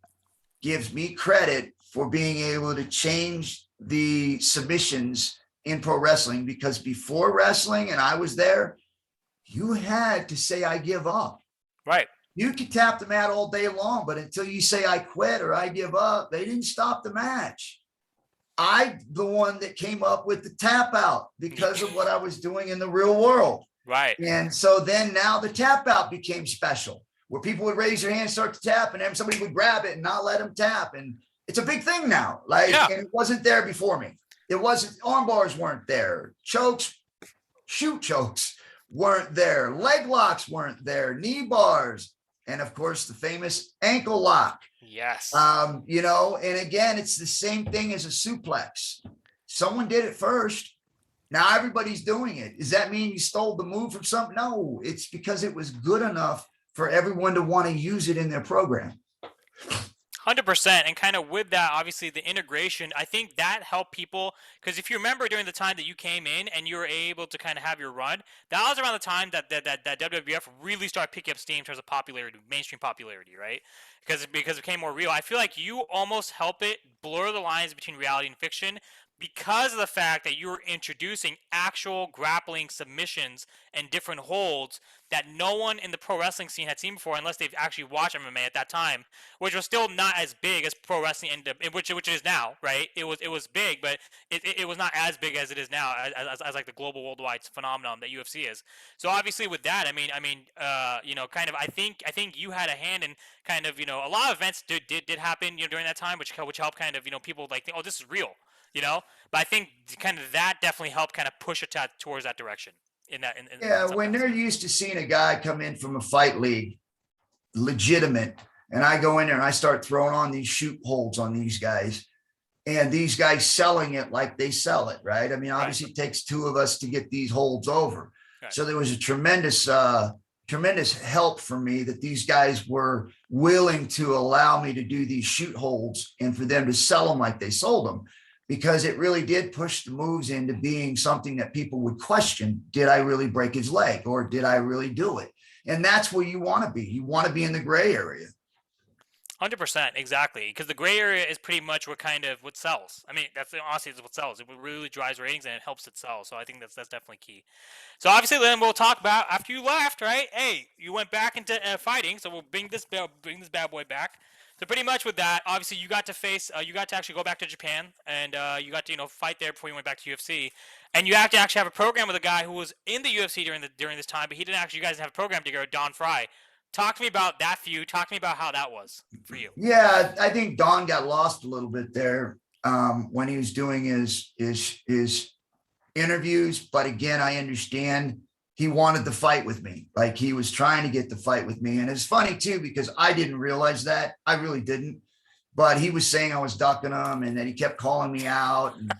Speaker 2: gives me credit for being able to change the submissions in pro wrestling, because before wrestling, and I was there, you had to say, I give up.
Speaker 1: Right.
Speaker 2: You could tap the mat all day long, but until you say I quit or I give up, they didn't stop the match. I, the one that came up with the tap out because of what I was doing in the real world.
Speaker 1: Right.
Speaker 2: And so then now the tap out became special, where people would raise their hand, start to tap, and then somebody would grab it and not let them tap. And it's a big thing now. And it wasn't there before me. It wasn't, arm bars weren't there. Chokes, shoot chokes weren't there. Leg locks weren't there. Knee bars. And of course, the famous ankle lock.
Speaker 1: Yes.
Speaker 2: And again, it's the same thing as a suplex. Someone did it first. Now everybody's doing it. Does that mean you stole the move from something? No, it's because it was good enough for everyone to want to use it in their program.
Speaker 1: 100%. And kind of with that, obviously the integration, I think that helped people, because if you remember during the time that you came in and you were able to kind of have your run, that was around the time that WWF really started picking up steam in terms of popularity, mainstream popularity, right? Because it became more real. I feel like you almost help it blur the lines between reality and fiction, because of the fact that you're introducing actual grappling submissions and different holds that no one in the pro wrestling scene had seen before, unless they've actually watched MMA at that time, which was still not as big as pro wrestling, which it is now, right? It was big, but it was not as big as it is now, as like the global worldwide phenomenon that UFC is. So obviously with that, I think you had a hand in kind of, a lot of events did happen, during that time, which helped kind of, people like think, oh, this is real. But I think kind of that definitely helped kind of push it towards that direction.
Speaker 2: When they're used to seeing a guy come in from a fight league, legitimate, and I go in there and I start throwing on these shoot holds on these guys, and these guys selling it like they sell it, right? I mean, obviously it takes two of us to get these holds over. Right. So there was a tremendous help for me that these guys were willing to allow me to do these shoot holds and for them to sell them like they sold them. Because it really did push the moves into being something that people would question. Did I really break his leg, or did I really do it? And that's where you want to be. You want to be in the gray area.
Speaker 1: 100%, exactly. Because the gray area is pretty much what sells. I mean, that's honestly what sells. It really drives ratings and it helps it sell. So I think that's definitely key. So obviously, then we'll talk about after you left, right? Hey, you went back into fighting. So we'll bring this bad boy back. So pretty much with that, obviously you got to actually go back to Japan, and you got to fight there before you went back to UFC, and you have to actually have a program with a guy who was in the UFC during this time, but he didn't actually. You guys didn't have a program together, Don Fry. Talk to me about that feud. Talk to me about how that was for you.
Speaker 2: Yeah, I think Don got lost a little bit there when he was doing his interviews, but again, I understand. He wanted the fight with me. Like, he was trying to get the fight with me. And it's funny too, because I didn't realize that. I really didn't. But he was saying I was ducking him, and then he kept calling me out. And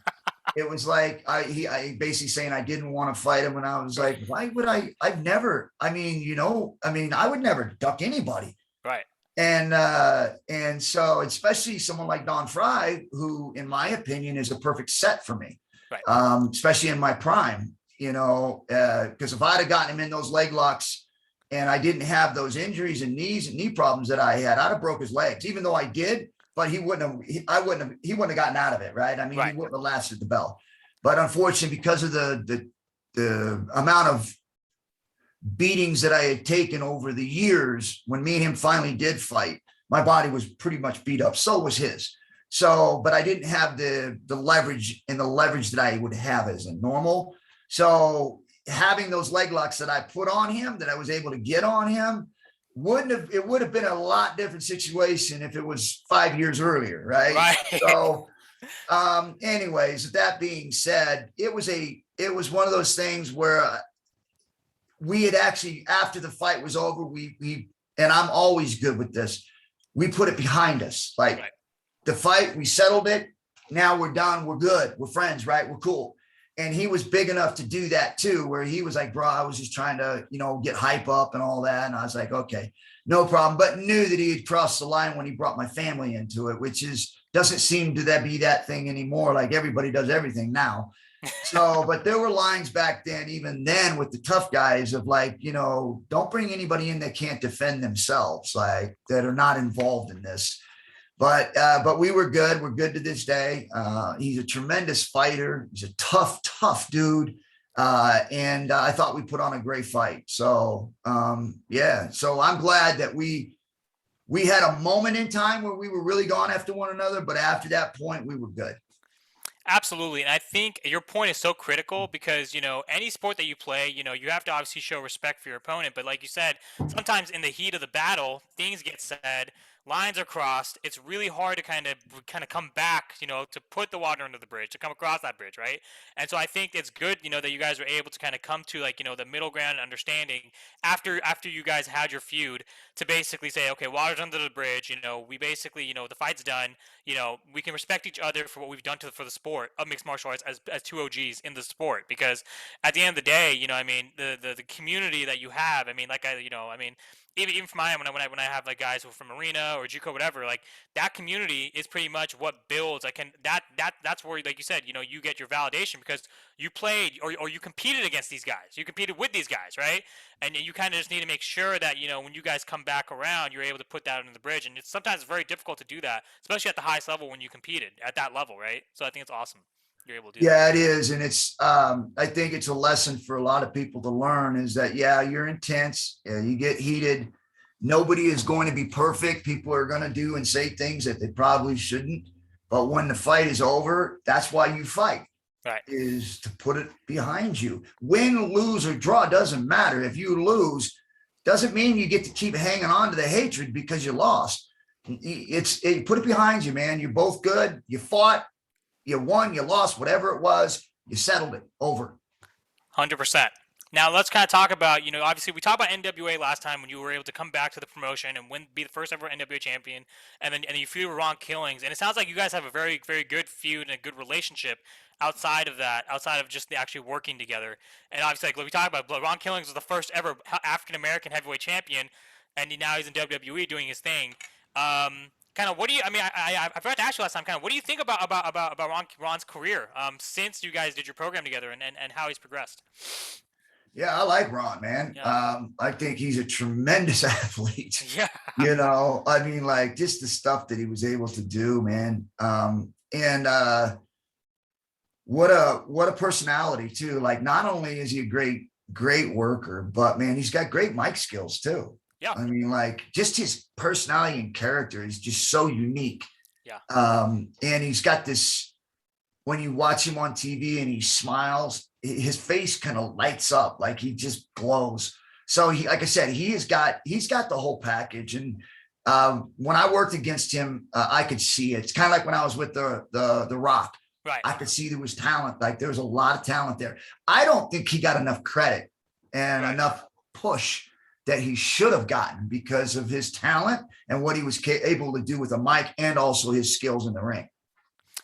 Speaker 2: it was like, I basically saying I didn't want to fight him. And I was like, why would I would never duck anybody.
Speaker 1: Right.
Speaker 2: And so especially someone like Don Fry, who in my opinion is a perfect set for me, right. Especially in my prime. Because if I'd have gotten him in those leg locks and I didn't have those injuries and knee problems that I had, I'd have broke his legs, even though I did, but he wouldn't have gotten out of it. Right. I mean, right. He wouldn't have lasted the bell, but unfortunately, because of the amount of beatings that I had taken over the years, when me and him finally did fight, my body was pretty much beat up. So was his. So, but I didn't have the leverage that I would have as a normal. So having those leg locks that I put on him, that I was able to get on him, it would have been a lot different situation if it was 5 years earlier. Right. So Anyways, that being said, it was one of those things where we had actually, after the fight was over, and I'm always good with this. We put it behind us. Like
Speaker 1: Right.
Speaker 2: the fight, we settled it. Now we're done. We're good. We're friends, right? We're cool. And he was big enough to do that too, where he was like, bro, I was just trying to, get hype up and all that. And I was like, okay, no problem. But knew that he had crossed the line when he brought my family into it, which doesn't seem to be that thing anymore. Like everybody does everything now. So, but there were lines back then, even then with the tough guys of like, don't bring anybody in that can't defend themselves, like that are not involved in this. But we were good. We're good to this day. He's a tremendous fighter. He's a tough dude. And I thought we put on a great fight. So, yeah. So I'm glad that we had a moment in time where we were really gone after one another. But after that point, we were good.
Speaker 1: Absolutely. And I think your point is so critical because, any sport that you play, you have to obviously show respect for your opponent. But like you said, sometimes in the heat of the battle, things get said, lines are crossed. It's really hard to kind of come back, to put the water under the bridge, to come across that bridge, right? And so I think it's good, that you guys were able to kind of come to like, the middle ground and understanding after you guys had your feud to basically say, okay, water's under the bridge, we basically, the fight's done. We can respect each other for what we've done for the sport of mixed martial arts as two OGs in the sport. Because at the end of the day, the community that you have, even for mine, when I have like guys who are from Arena or JUCO, whatever, like that community is pretty much what builds. That's where, like you said, you get your validation because you played or you competed against these guys, you competed with these guys, right? And you kind of just need to make sure that when you guys come back around, you're able to put that under the bridge. And sometimes it's very difficult to do that, especially at the highest level when you competed at that level, right? So I think it's awesome you're able to do that.
Speaker 2: Yeah, it is. And it's, I think it's a lesson for a lot of people to learn is that, yeah, you're intense. Yeah, you get heated. Nobody is going to be perfect. People are going to do and say things that they probably shouldn't. But when the fight is over, that's why you fight.
Speaker 1: Right.
Speaker 2: Is to put it behind you. Win, lose, or draw doesn't matter. If you lose, doesn't mean you get to keep hanging on to the hatred because you lost. You put it behind you, man. You're both good. You fought. You won, you lost, whatever it was, you settled it. Over.
Speaker 1: 100%. Now let's kind of talk about, obviously we talked about NWA last time when you were able to come back to the promotion and be the first ever NWA champion, and you feud with Ron Killings, and it sounds like you guys have a very, very good feud and a good relationship outside of that, outside of just the actually working together. And obviously, like we talked about, Ron Killings was the first ever African American heavyweight champion, and now he's in WWE doing his thing. Kind of, what do you? I mean, I forgot to ask you last time. Kind of, what do you think about Ron's career since you guys did your program together and how he's progressed?
Speaker 2: Yeah, I like Ron, man.
Speaker 1: Yeah.
Speaker 2: I think he's a tremendous athlete.
Speaker 1: Yeah.
Speaker 2: I mean, like just the stuff that he was able to do, man. And what a personality too. Like, not only is he a great worker, but man, he's got great mic skills too.
Speaker 1: Yeah.
Speaker 2: I mean, like just his personality and character is just so unique.
Speaker 1: Yeah.
Speaker 2: And he's got this, when you watch him on TV and he smiles, his face kind of lights up, like he just glows. So like I said, he's got the whole package. And when I worked against him, I could see it. It's kind of like when I was with the Rock.
Speaker 1: Right.
Speaker 2: I could see there was talent. Like there was a lot of talent there. I don't think he got enough credit and enough push that he should have gotten because of his talent and what he was able to do with a mic and also his skills in the ring.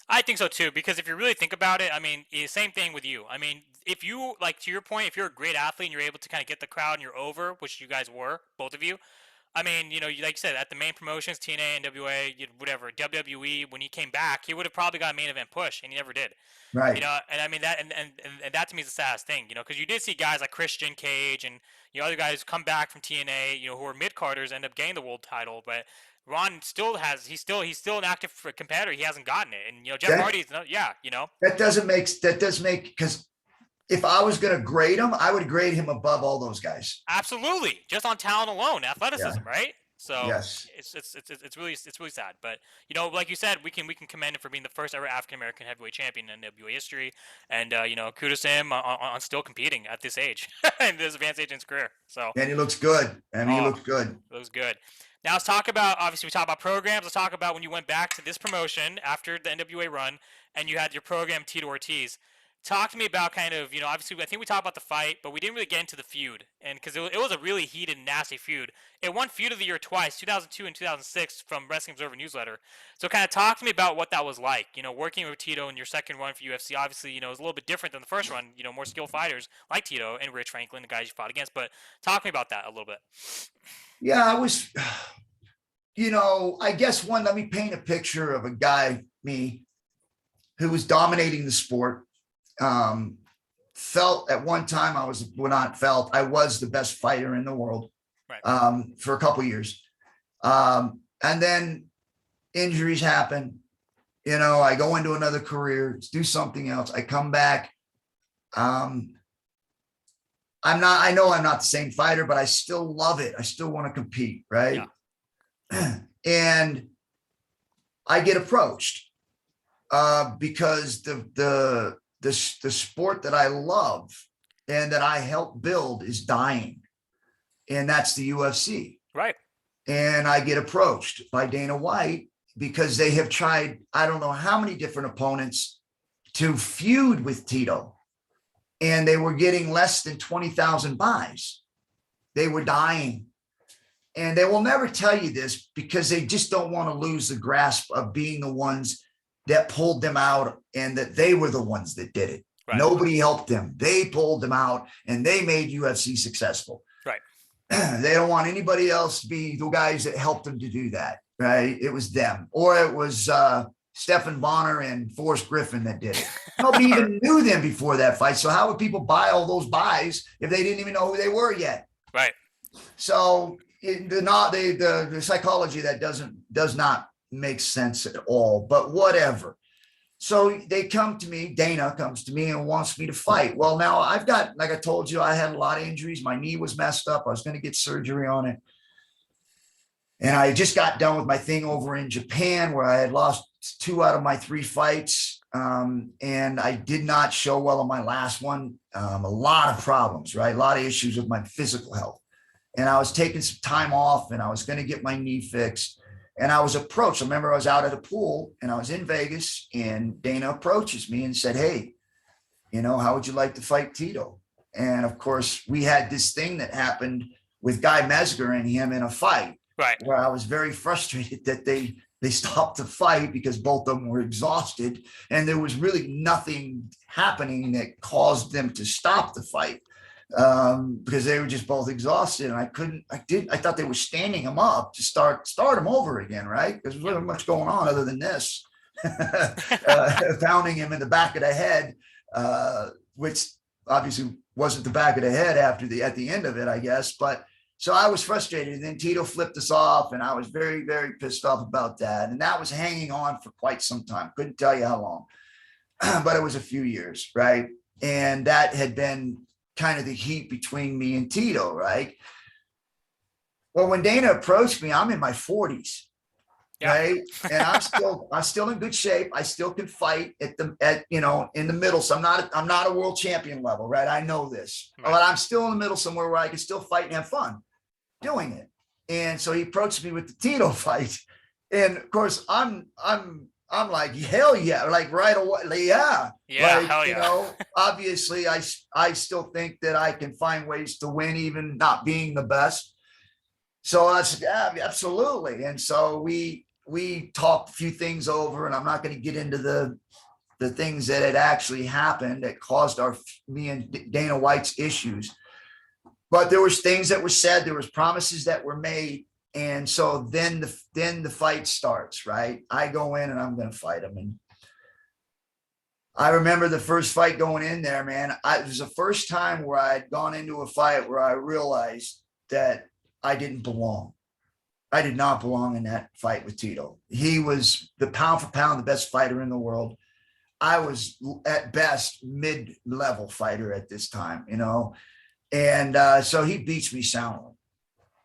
Speaker 1: I think so too, because if you really think about it, I mean, same thing with you. I mean, if you, like, to your point, if you're a great athlete and you're able to kind of get the crowd and you're over, which you guys were, both of you, I mean, like you said, at the main promotions, TNA, NWA, whatever, WWE, when he came back, he would have probably got a main event push, and he never did.
Speaker 2: Right.
Speaker 1: And I mean, that, and that to me is the saddest thing, because you did see guys like Christian Cage and, other guys come back from TNA, who are mid-carders, end up getting the world title, but Ron still has, he's still an active competitor. He hasn't gotten it. And, Jeff Hardy's,
Speaker 2: That does make, because if I was going to grade him, I would grade him above all those guys.
Speaker 1: Absolutely. Just on talent alone, athleticism, right? So
Speaker 2: Yes.
Speaker 1: it's really sad. But you know, like you said, we can commend him for being the first ever African American heavyweight champion in NWA history, and you know, kudos to him on still competing at this age in this advanced age in his career. So
Speaker 2: And he looks good. I mean, he
Speaker 1: oh,
Speaker 2: looks good.
Speaker 1: it was good. Now let's talk about, obviously we talked about programs. Let's talk about when you went back to this promotion after the NWA run and you had your program Tito Ortiz. Talk to me about kind of, you know, obviously I think we talked about the fight, but we didn't really get into the feud. And because it was a really heated, nasty feud. It won Feud of the Year twice, 2002 and 2006 from Wrestling Observer Newsletter. So kind of talk to me about what that was like, you know, working with Tito in your second run for UFC. Obviously, you know, it was a little bit different than the first run, you know, more skilled fighters like Tito and Rich Franklin, the guys you fought against. But talk to me about that a little bit.
Speaker 2: Yeah, I was, you know, I guess let me paint a picture of a guy, me, who was dominating the sport. Felt at one time I was the best fighter in the world,
Speaker 1: Right.
Speaker 2: for a couple of years. And then injuries happen. You know, I go into another career, do something else. I come back. I know I'm not the same fighter, but I still love it. I still want to compete. Right. Yeah. And I get approached, because the sport that I love and that I help build is dying. And that's the UFC.
Speaker 1: Right.
Speaker 2: And I get approached by Dana White because they have tried, I don't know how many different opponents to feud with Tito. And they were getting less than 20,000 buys. They were dying. And they will never tell you this because they just don't want to lose the grasp of being the ones that pulled them out and that they were the ones that did it. Right. Nobody helped them. They pulled them out and they made UFC successful.
Speaker 1: Right.
Speaker 2: They don't want anybody else to be the guys that helped them to do that. Right. It was them, or it was Stephan Bonner and Forrest Griffin that did it. Nobody even knew them before that fight. So how would people buy all those buys if they didn't even know who they were yet?
Speaker 1: Right.
Speaker 2: So the psychology that does not make sense at all, but whatever. So they come to me, Dana comes to me and wants me to fight. Well, now I've got, like I told you, I had a lot of injuries. My knee was messed up. I was going to get surgery on it. And I just got done with my thing over in Japan where I had lost 2 out of my 3 fights. And I did not show well on my last one. A lot of problems, right? A lot of issues with my physical health. And I was taking some time off and I was going to get my knee fixed. And I was approached. I remember I was out at a pool and I was in Vegas and Dana approaches me and said, hey, you know, how would you like to fight Tito? And of course, we had this thing that happened with Guy Mesger and him in a fight.
Speaker 1: Right.
Speaker 2: Where I was very frustrated that they stopped the fight because both of them were exhausted and there was really nothing happening that caused them to stop the fight, because they were just both exhausted. And I thought they were standing them up to start them over again. Right. Because there's really much going on other than this, pounding him in the back of the head, which obviously wasn't the back of the head at the end of it, I guess. But so I was frustrated, and then Tito flipped us off, and I was very, very pissed off about that. And that was hanging on for quite some time. Couldn't tell you how long, but it was a few years, right? And that had been kind of the heat between me and Tito, right? Well, when Dana approached me, I'm in my 40s, right? And I'm still in good shape. I still can fight in the middle. So I'm not a world champion level, right? I know this, right. But I'm still in the middle somewhere where I can still fight and have fun doing it. And so he approached me with the Tito fight. And of course I'm like, hell yeah. Like right away. Yeah.
Speaker 1: Yeah.
Speaker 2: Like,
Speaker 1: hell yeah.
Speaker 2: You know, obviously I still think that I can find ways to win, even not being the best. So I said, yeah, absolutely. And so we talked a few things over, and I'm not going to get into the things that had actually happened that caused me and Dana White's issues. But there was things that were said, there was promises that were made. And so then the fight starts, right? I go in and I'm going to fight him. And I remember the first fight going in there, man. It was the first time where I had gone into a fight where I realized that I didn't belong. I did not belong in that fight with Tito. He was the pound for pound, the best fighter in the world. I was at best mid-level fighter at this time, you know? And so he beats me soundly.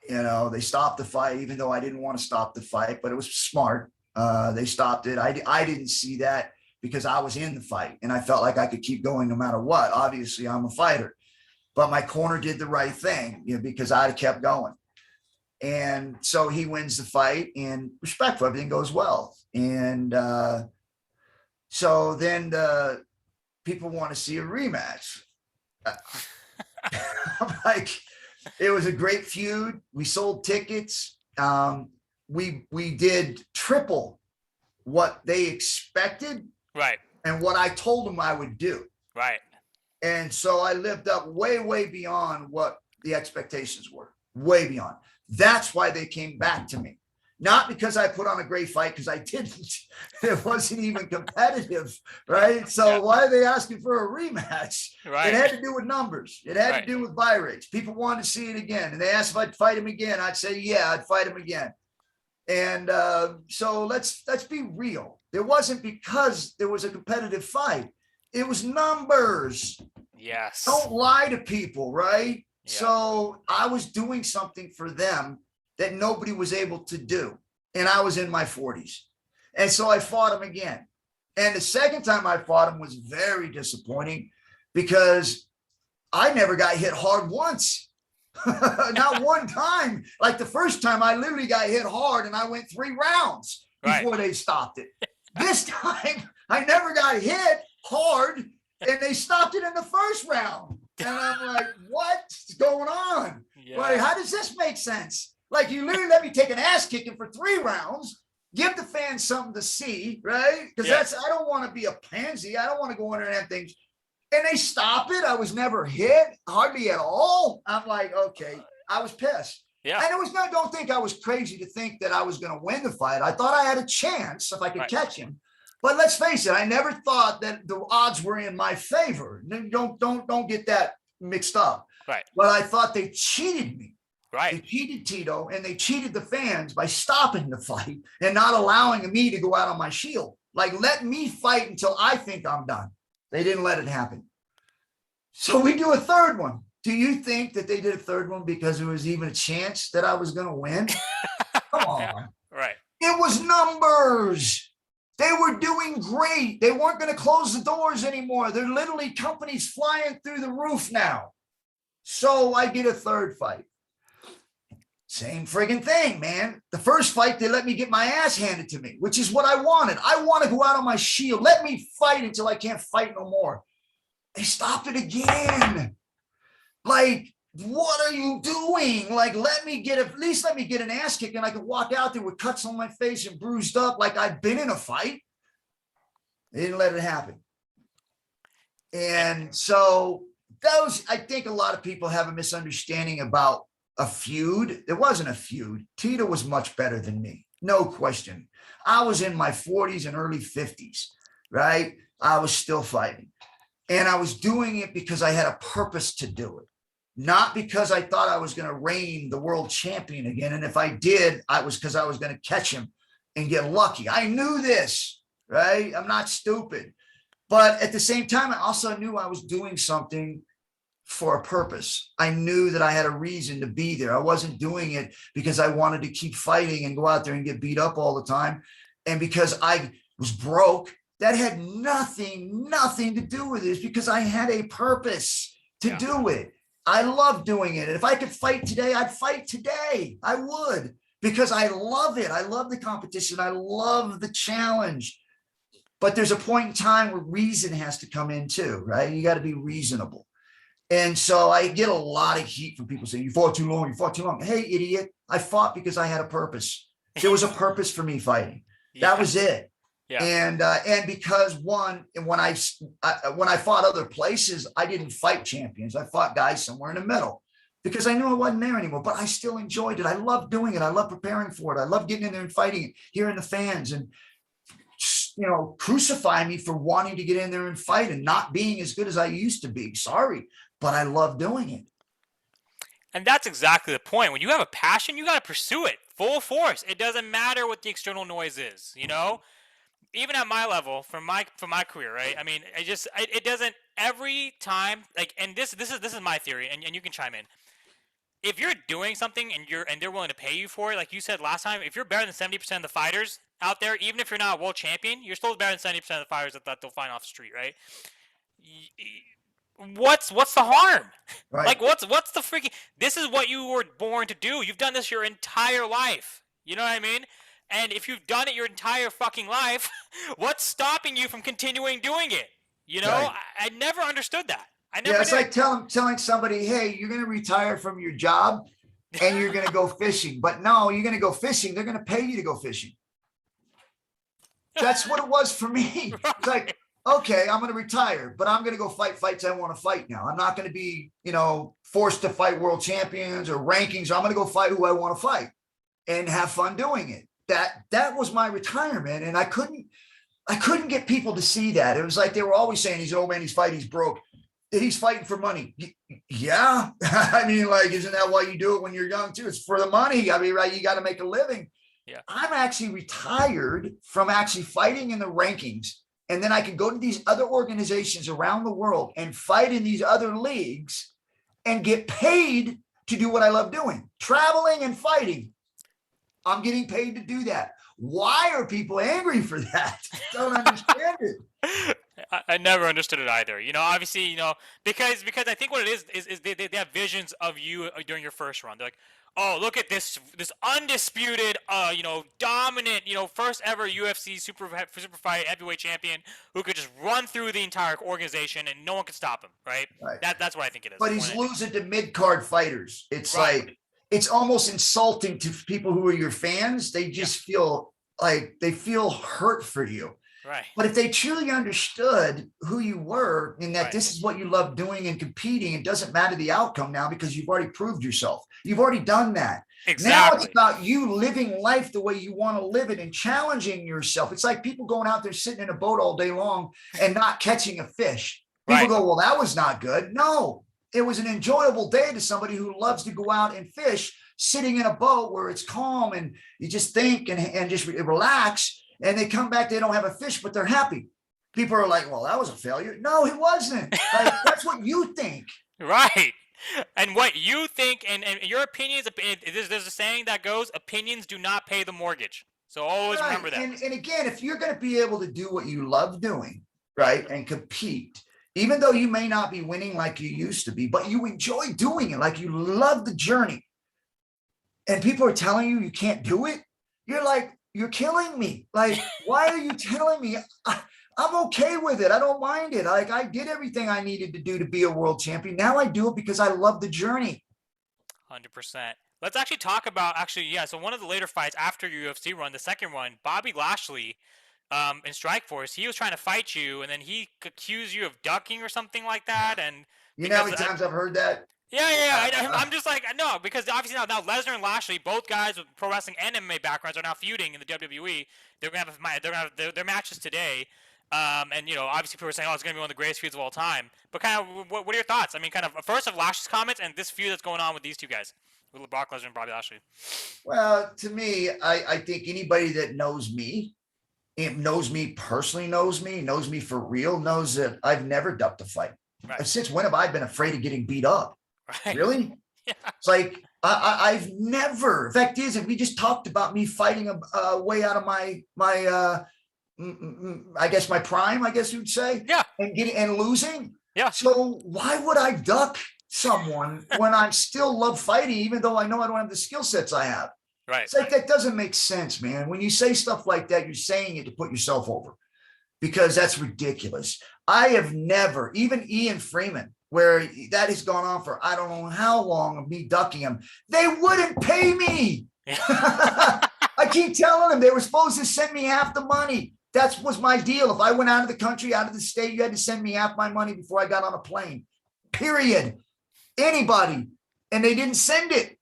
Speaker 2: They stopped the fight, even though I didn't want to stop the fight, but it was smart. They stopped it. I didn't see that because I was in the fight and I felt like I could keep going no matter what. Obviously, I'm a fighter, but my corner did the right thing, because I kept going. And so he wins the fight, and respectful, everything goes well. And so then the people want to see a rematch. I'm like, it was a great feud. We sold tickets. We did triple what they expected,
Speaker 1: Right.
Speaker 2: and what I told them I would do.
Speaker 1: Right.
Speaker 2: And so I lived up way beyond what the expectations were. Way beyond. That's why they came back to me. Not because I put on a great fight, because I didn't. It wasn't even competitive, right? So why are they asking for a rematch?
Speaker 1: Right.
Speaker 2: It had to do with numbers. It had to do with buy rates. People wanted to see it again. And they asked if I'd fight him again. I'd say, yeah, I'd fight him again. And so let's be real. It wasn't because there was a competitive fight. It was numbers.
Speaker 1: Yes.
Speaker 2: Don't lie to people, right?
Speaker 1: Yeah.
Speaker 2: So I was doing something for them that nobody was able to do. And I was in my 40s. And so I fought him again. And the second time I fought him was very disappointing because I never got hit hard once. Not one time. Like the first time I literally got hit hard and I went 3 rounds before they stopped it. This time I never got hit hard and they stopped it in the first round. And I'm like, what's going on? Yeah. Like, how does this make sense? Like, you literally let me take an ass kicking for 3 rounds, give the fans something to see, right? Because I don't want to be a pansy. I don't want to go in there and have things. And they stop it. I was never hit, hardly at all. I'm like, okay, I was pissed. Yeah. And it was don't think I was crazy to think that I was going to win the fight. I thought I had a chance if I could catch him. But let's face it, I never thought that the odds were in my favor. Don't get that mixed up. Right. But I thought they cheated me. Right. They cheated Tito and they cheated the fans by stopping the fight and not allowing me to go out on my shield. Like, let me fight until I think I'm done. They didn't let it happen. So we do a third one. Do you think that they did a third one because there was even a chance that I was going to win? Come on. Right. It was numbers. They were doing great. They weren't going to close the doors anymore. They're literally companies flying through the roof now. So I did a third fight. Same friggin' thing, man. The first fight, they let me get my ass handed to me, which is what I wanted. I want to go out on my shield. Let me fight until I can't fight no more. They stopped it again. Like, what are you doing? Like, at least let me get an ass kick and I could walk out there with cuts on my face and bruised up like I'd been in a fight. They didn't let it happen. And so I think a lot of people have a misunderstanding about a feud. There wasn't a feud. Tito was much better than me. No question. I was in my 40s and early 50s, right? I was still fighting. And I was doing it because I had a purpose to do it. Not because I thought I was going to reign the world champion again. And if I did, I was because I was going to catch him and get lucky. I knew this, right? I'm not stupid. But at the same time, I also knew I was doing something for a purpose. I knew that I had a reason to be there. I wasn't doing it because I wanted to keep fighting and go out there and get beat up all the time. And because I was broke, that had nothing to do with this because I had a purpose to do it. I love doing it. And if I could fight today, I'd fight today. I would, because I love it. I love the competition. I love the challenge. But there's a point in time where reason has to come in too, right? You got to be reasonable. And so I get a lot of heat from people saying, you fought too long, you fought too long. Hey, idiot, I fought because I had a purpose. There was a purpose for me fighting. That was it. Yeah. And because when I fought other places, I didn't fight champions. I fought guys somewhere in the middle because I knew I wasn't there anymore, but I still enjoyed it. I love doing it. I love preparing for it. I love getting in there and fighting it, hearing the fans and, crucify me for wanting to get in there and fight and not being as good as I used to be. Sorry, but I love doing it.
Speaker 1: And that's exactly the point. When you have a passion, you got to pursue it full force. It doesn't matter what the external noise is, Even at my level, for my career, right? I mean, it doesn't every time. Like, and this is my theory, and you can chime in. if you're doing something and they're willing to pay you for it, like you said last time, if you're better than 70% of the fighters out there, even if you're not a world champion, you're still better than 70% of the fighters that they'll find off the street, right? What's the harm?
Speaker 2: Right.
Speaker 1: Like what's the freaking? This is what you were born to do. You've done this your entire life. You know what I mean? And if you've done it your entire fucking life, what's stopping you from continuing doing it? You know,
Speaker 2: Right.
Speaker 1: I never understood that. I never.
Speaker 2: Yeah, it's
Speaker 1: did.
Speaker 2: like telling somebody, hey, you're going to retire from your job and you're going to go fishing. But no, you're going to go fishing. They're going to pay you to go fishing. That's what it was for me. It's like, okay, I'm going to retire, but I'm going to go fight fights I want to fight now. I'm not going to be, forced to fight world champions or rankings. I'm going to go fight who I want to fight and have fun doing it. That was my retirement. And I couldn't get people to see that. It was like they were always saying, he's an old man, he's fighting, he's broke. He's fighting for money. Yeah. I mean, like, isn't that why you do it when you're young too? It's for the money. I mean, right. You got to make a living.
Speaker 1: Yeah.
Speaker 2: I'm actually retired from actually fighting in the rankings. And then I can go to these other organizations around the world and fight in these other leagues and get paid to do what I love doing, traveling and fighting. I'm getting paid to do that. Why are people angry for that? Don't understand it.
Speaker 1: I never understood it either. Obviously, because I think what it is they have visions of you during your first run. They're like, oh, look at this undisputed, dominant, first ever UFC super fight heavyweight champion who could just run through the entire organization and no one could stop him, right? That's what I think it is.
Speaker 2: But he's losing to mid-card fighters. It's like, it's almost insulting to people who are your fans. They just feel like they feel hurt for you.
Speaker 1: Right.
Speaker 2: But if they truly understood who you were and that this is what you love doing and competing, it doesn't matter the outcome now because you've already proved yourself. You've already done that.
Speaker 1: Exactly.
Speaker 2: Now it's about you living life the way you want to live it and challenging yourself. It's like people going out there sitting in a boat all day long and not catching a fish. People go, well, that was not good. No, it was an enjoyable day to somebody who loves to go out and fish, sitting in a boat where it's calm and you just think and just relax. And they come back, they don't have a fish, but they're happy. People are like, well, that was a failure. No, it wasn't. Like, that's what you think.
Speaker 1: Right. And what you think and your opinions, there's a saying that goes, opinions do not pay the mortgage. So always remember that.
Speaker 2: And again, if you're going to be able to do what you love doing, right, and compete, even though you may not be winning like you used to be, but you enjoy doing it, like you love the journey, and people are telling you you can't do it, you're like, you're killing me. Like, why are you telling me? I'm okay with it. I don't mind it. Like, I did everything I needed to do to be a world champion. Now I do it because I love the journey.
Speaker 1: 100%. Let's actually talk about, so one of the later fights after your UFC run, the second one, Bobby Lashley in Strikeforce, he was trying to fight you, and then he accused you of ducking or something like that. And
Speaker 2: you know how many times I've heard that?
Speaker 1: Yeah. I'm just like, no, because obviously now Lesnar and Lashley, both guys with pro wrestling and MMA backgrounds, are now feuding in the WWE. They're gonna have their matches today, and obviously people are saying, oh, it's gonna be one of the greatest feuds of all time. But kind of, what are your thoughts? I mean, kind of first of Lashley's comments and this feud that's going on with these two guys, with Brock Lesnar and Bobby Lashley.
Speaker 2: Well, to me, I think anybody that knows me personally, knows me for real, knows that I've never ducked a fight. Right. Since when have I been afraid of getting beat up? Right. Really? Yeah. It's like I've never. The fact is, and we just talked about me fighting a way out of my I guess my prime. I guess you'd say. Yeah. And losing. Yeah. So why would I duck someone when I still love fighting, even though I know I don't have the skill sets I have? Right. It's like that doesn't make sense, man. When you say stuff like that, you're saying it to put yourself over, because that's ridiculous. I have never, even Ian Freeman, where that has gone on for I don't know how long of me ducking him. They wouldn't pay me. I keep telling them they were supposed to send me half the money. That was my deal. If I went out of the country, out of the state, you had to send me half my money before I got on a plane. Period. Anybody. And they didn't send it.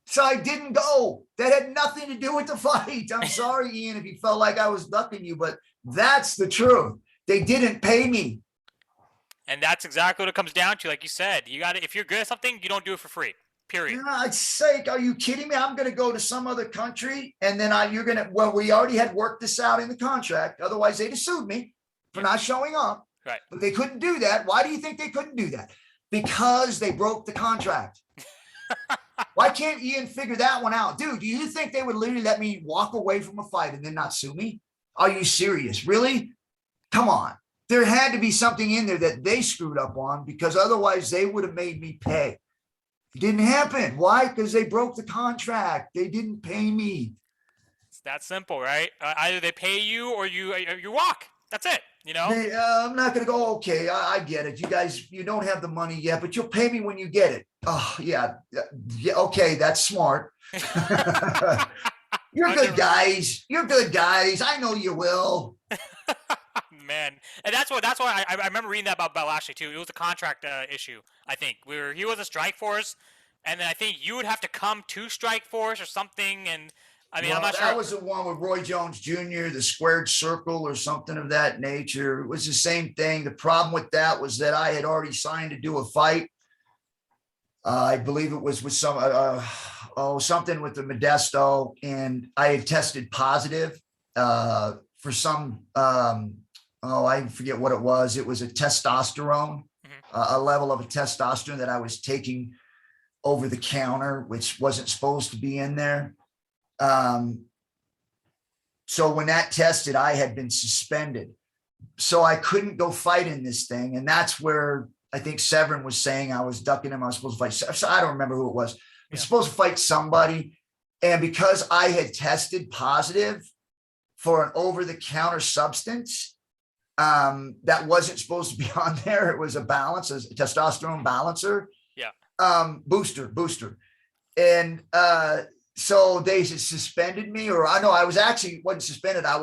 Speaker 2: So I didn't go. That had nothing to do with the fight. I'm sorry, Ian, if you felt like I was ducking you, but that's the truth. They didn't pay me.
Speaker 1: And that's exactly what it comes down to. Like you said, you got to, if you're good at something, you don't do it for free. Period. God's
Speaker 2: sake, are you kidding me? I'm going to go to some other country and then we already had worked this out in the contract. Otherwise, they'd have sued me for not showing up. Right. But they couldn't do that. Why do you think they couldn't do that? Because they broke the contract. Why can't Ian figure that one out? Dude, do you think they would literally let me walk away from a fight and then not sue me? Are you serious? Really? Come on. There had to be something in there that they screwed up on, because otherwise they would have made me pay. It didn't happen. Why? Because they broke the contract. They didn't pay me.
Speaker 1: It's that simple, right? Either they pay you or you walk. That's it. You know.
Speaker 2: I'm not going to go. Okay, I get it. You guys, you don't have the money yet, but you'll pay me when you get it. Oh yeah. Okay, that's smart. You're good guys. You're good guys. I know you will.
Speaker 1: Man, and that's why I remember reading that about Lashley too. It was a contract issue. I think he was a Strikeforce, and then I think you would have to come to Strikeforce or something. And I mean, I'm not sure.
Speaker 2: That was the one with Roy Jones Jr., the squared circle or something of that nature. It was the same thing. The problem with that was that I had already signed to do a fight. I believe it was with something with the Modesto, and I had tested positive for some. I forget what it was. It was a testosterone, a level of a testosterone that I was taking over the counter, which wasn't supposed to be in there. So when that tested, I had been suspended. So I couldn't go fight in this thing. And that's where I think Severin was saying I was ducking him. I was supposed to fight. So I don't remember who it was. I was supposed to fight somebody. And because I had tested positive for an over-the-counter substance, that wasn't supposed to be on there. It was a balance, a testosterone balancer. Yeah. Booster. And so they suspended me, or I know I wasn't suspended. I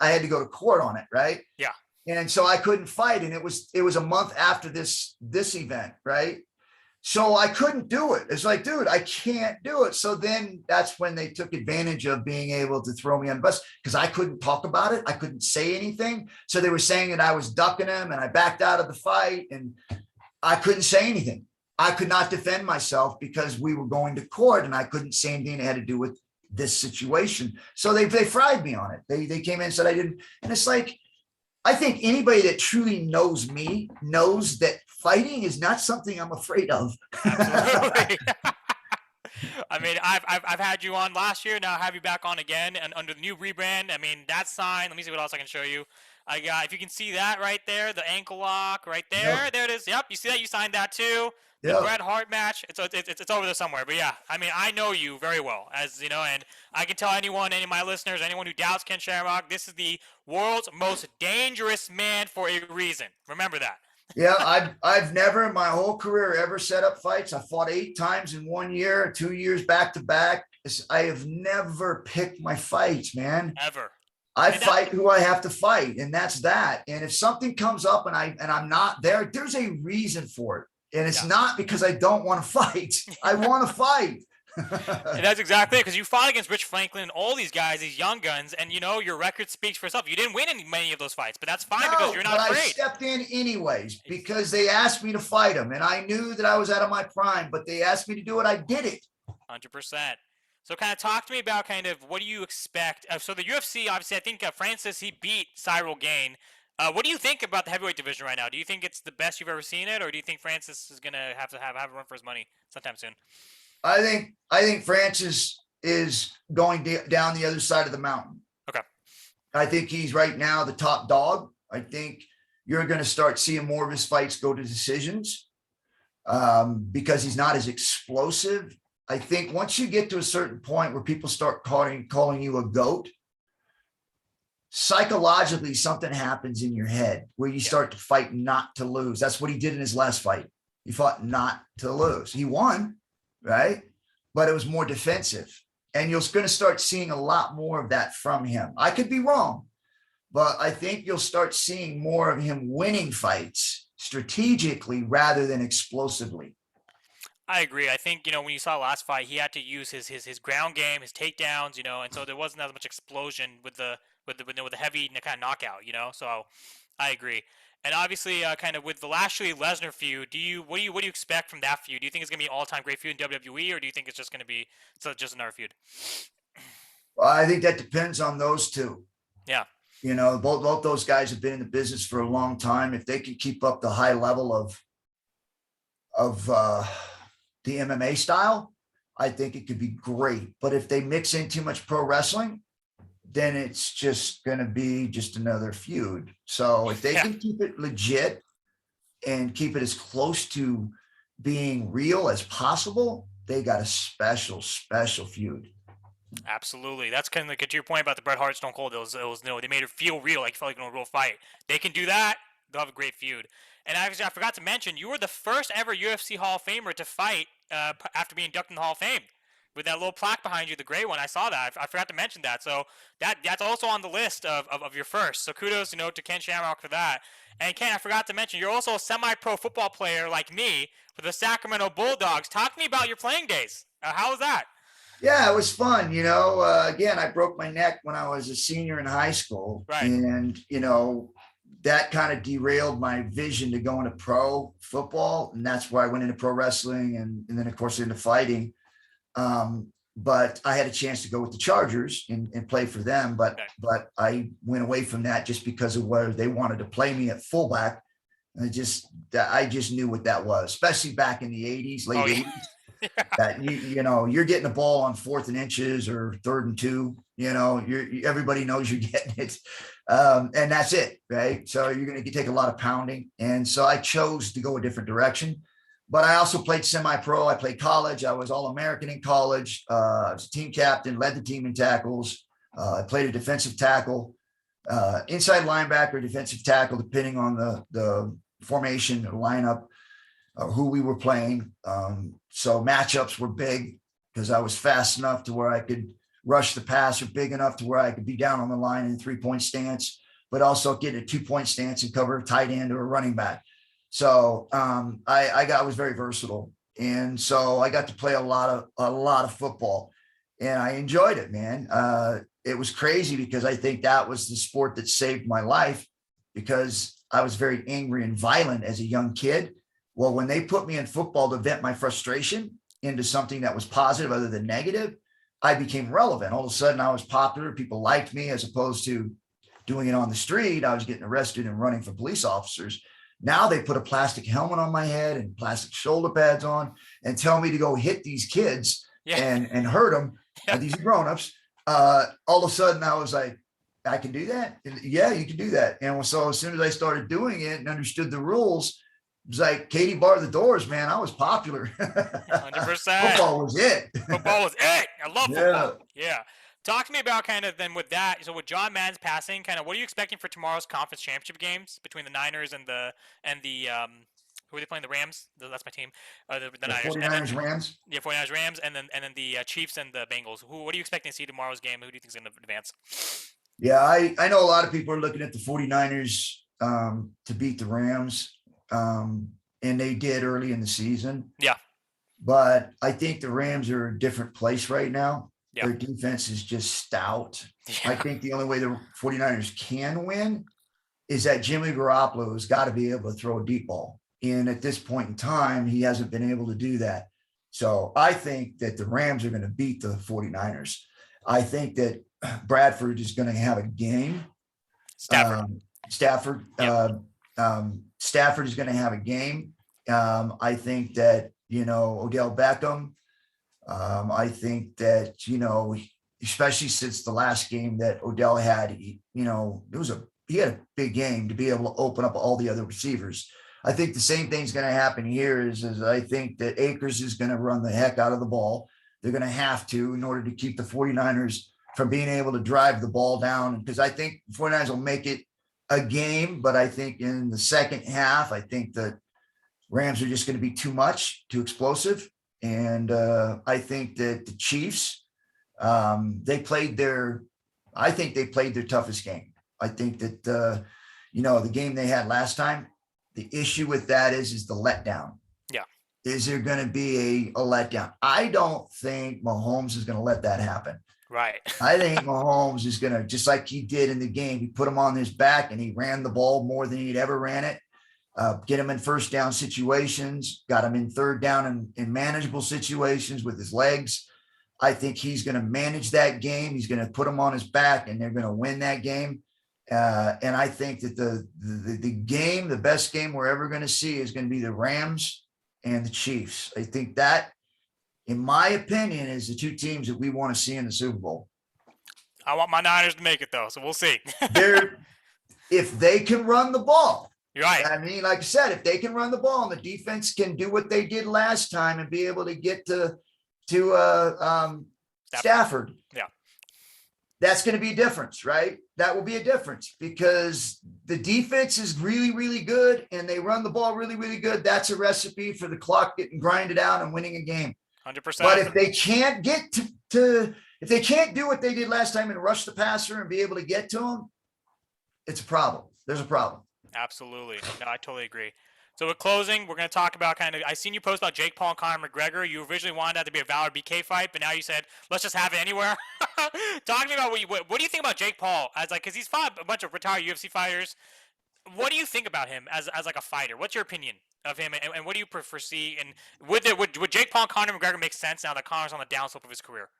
Speaker 2: had to go to court on it, right? Yeah. And so I couldn't fight. And it was a month after this event, right? So I couldn't do it. It's like, dude, I can't do it. So then that's when they took advantage of being able to throw me on the bus, because I couldn't talk about it. I couldn't say anything. So they were saying that I was ducking them, and I backed out of the fight, and I couldn't say anything. I could not defend myself because we were going to court, and I couldn't say anything that had to do with this situation. So they fried me on it. They came in and said I didn't. And it's like, I think anybody that truly knows me knows that fighting is not something I'm afraid of.
Speaker 1: Absolutely. I mean, I've had you on last year. Now I have you back on again, and under the new rebrand. I mean, that sign. Let me see what else I can show you. I got, if you can see that right there, the ankle lock right there. Yep. There it is. Yep, you see that? You signed that too. The Bret Hart match. It's over there somewhere. But yeah, I mean, I know you very well, as you know, and I can tell any of my listeners, anyone who doubts Ken Shamrock, this is the world's most dangerous man for a reason. Remember that.
Speaker 2: Yeah, I've never in my whole career ever set up fights. I fought 8 times in 1 year, 2 years back to back. I have never picked my fights, man.
Speaker 1: Ever.
Speaker 2: I fight who I have to fight, and that's that. And if something comes up and I'm not there, there's a reason for it. And it's not because I don't want to fight. I want to fight.
Speaker 1: And that's exactly it, because you fought against Rich Franklin and all these guys, these young guns, and you know your record speaks for itself. You didn't win many of those fights, but that's fine because you're not afraid.
Speaker 2: I stepped in anyways because they asked me to fight them, and I knew that I was out of my prime, but they asked me to do it. I did it.
Speaker 1: 100%. So kind of talk to me about kind of what do you expect? So the UFC, obviously, I think Francis, he beat Cyril Gane. What do you think about the heavyweight division right now? Do you think it's the best you've ever seen it, or do you think Francis is gonna have a run for his money sometime soon?
Speaker 2: I think Francis is going down the other side of the mountain.
Speaker 1: Okay.
Speaker 2: I think he's right now the top dog. I think you're going to start seeing more of his fights go to decisions because he's not as explosive. I think once you get to a certain point where people start calling you a GOAT, psychologically something happens in your head where you start to fight not to lose. That's what he did in his last fight. He fought not to lose. He won, right? But it was more defensive. And you're going to start seeing a lot more of that from him. I could be wrong, but I think you'll start seeing more of him winning fights strategically rather than explosively.
Speaker 1: I agree. I think, you know, when you saw last fight, he had to use his ground game, his takedowns, you know, and so there wasn't as much explosion with the heavy kind of knockout, you know. So I agree. And obviously, kind of with the Lashley Lesnar feud, what do you expect from that feud? Do you think it's gonna be an all-time great feud in WWE, or do you think it's just gonna be just another feud?
Speaker 2: Well, I think that depends on those two.
Speaker 1: Yeah.
Speaker 2: You know, both those guys have been in the business for a long time. If they can keep up the high level of the MMA style, I think it could be great. But if they mix in too much pro wrestling, then it's just going to be just another feud. So if they can keep it legit and keep it as close to being real as possible, they got a special feud.
Speaker 1: Absolutely. That's kind of like to your point about the Bret Hart Stone Cold. It was they made it feel real, like it felt like a real fight. They can do that. They'll have a great feud. And I forgot to mention, you were the first ever UFC Hall of Famer to fight after being inducted in the Hall of Fame. With that little plaque behind you, the gray one, I saw that. I forgot to mention that. So that's also on the list of your first. So kudos, to Ken Shamrock for that. And Ken, I forgot to mention, you're also a semi-pro football player like me for the Sacramento Bulldogs. Talk to me about your playing days. How was that?
Speaker 2: Yeah, it was fun. Again, I broke my neck when I was a senior in high school.
Speaker 1: Right.
Speaker 2: And, that kind of derailed my vision to go into pro football. And that's why I went into pro wrestling and then, of course, into fighting. But I had a chance to go with the Chargers and play for them. But I went away from that just because of where they wanted to play me at fullback. And I just knew what that was, especially back in the 80s, late 80s. That you're getting the ball on 4th and inches or 3rd and 2, everybody knows you're getting it. And that's it. Right. So you're going to take a lot of pounding. And so I chose to go a different direction, but I also played semi-pro. I played college. I was All-American in college. I was a team captain, led the team in tackles. I played a defensive tackle, inside linebacker, defensive tackle, depending on the formation or lineup. Who we were playing. So matchups were big because I was fast enough to where I could rush the passer, big enough to where I could be down on the line in a 3-point stance, but also get a 2-point stance and cover a tight end or a running back. So I was very versatile. And so I got to play a lot of football and I enjoyed it, man. It was crazy because I think that was the sport that saved my life because I was very angry and violent as a young kid. Well, when they put me in football to vent my frustration into something that was positive other than negative, I became relevant. All of a sudden, I was popular. People liked me as opposed to doing it on the street. I was getting arrested and running from police officers. Now they put a plastic helmet on my head and plastic shoulder pads on and tell me to go hit these kids and hurt them. These are grown-ups. All of a sudden, I was like, I can do that? And yeah, you can do that. And so as soon as I started doing it and understood the rules, it was like Katie barred the doors, man. I was popular.
Speaker 1: 100%.
Speaker 2: Football was it.
Speaker 1: Football was it. I love football. Yeah. Talk to me about kind of then with that. So with John Madden's passing, kind of what are you expecting for tomorrow's conference championship games between the Niners and the who are they playing? The Rams. That's my team. The Niners.
Speaker 2: 49ers, Rams.
Speaker 1: Yeah, 49ers, Rams, and then the Chiefs and the Bengals. What are you expecting to see tomorrow's game? Who do you think is going to advance?
Speaker 2: Yeah, I know a lot of people are looking at the 49ers to beat the Rams. And they did early in the season.
Speaker 1: Yeah.
Speaker 2: But I think the Rams are a different place right now.
Speaker 1: Yeah.
Speaker 2: Their defense is just stout.
Speaker 1: Yeah.
Speaker 2: I think the only way the 49ers can win is that Jimmy Garoppolo has got to be able to throw a deep ball. And at this point in time, he hasn't been able to do that. So I think that the Rams are going to beat the 49ers. I think that Bradford is going to have a game. Stafford.
Speaker 1: Yep.
Speaker 2: Stafford is going to have a game. I think that, Odell Beckham, I think that, especially since the last game that Odell had, he had a big game to be able to open up all the other receivers. I think the same thing's going to happen here is I think that Akers is going to run the heck out of the ball. They're going to have to in order to keep the 49ers from being able to drive the ball down. Because I think the 49ers will make it a game, but I think in the second half, I think the Rams are just going to be too explosive. And I think that the Chiefs, they played their toughest game. I think that, the game they had last time, the issue with that is the letdown.
Speaker 1: Yeah.
Speaker 2: Is there going to be a letdown? I don't think Mahomes is going to let that happen.
Speaker 1: Right.
Speaker 2: I think Mahomes is going to, just like he did in the game, he put him on his back and he ran the ball more than he'd ever ran it. Get him in first down situations, got him in third down in manageable situations with his legs. I think he's going to manage that game. He's going to put him on his back and they're going to win that game. And I think that the best game we're ever going to see is going to be the Rams and the Chiefs. I think that in my opinion, is the two teams that we want to see in the Super Bowl.
Speaker 1: I want my Niners to make it though, so we'll see.
Speaker 2: If they can run the ball.
Speaker 1: You're right.
Speaker 2: I mean, like I said, if they can run the ball and the defense can do what they did last time and be able to get to Stafford.
Speaker 1: Yeah.
Speaker 2: That's going to be a difference, right? That will be a difference because the defense is really, really good and they run the ball really, really good. That's a recipe for the clock getting grinded out and winning a game.
Speaker 1: 100%.
Speaker 2: But if they can't get if they can't do what they did last time and rush the passer and be able to get to him, it's a problem. There's a problem.
Speaker 1: Absolutely. No, I totally agree. So with closing, we're going to talk about I seen you post about Jake Paul and Conor McGregor. You originally wanted that to be a Valor BK fight, but now you said, let's just have it anywhere. Talk to me about what do you think about Jake Paul because he's fought a bunch of retired UFC fighters. What do you think about him as like a fighter? What's your opinion of him and what do you foresee? And would Jake Paul and Conor McGregor make sense now that Conor's on the downslope of his career?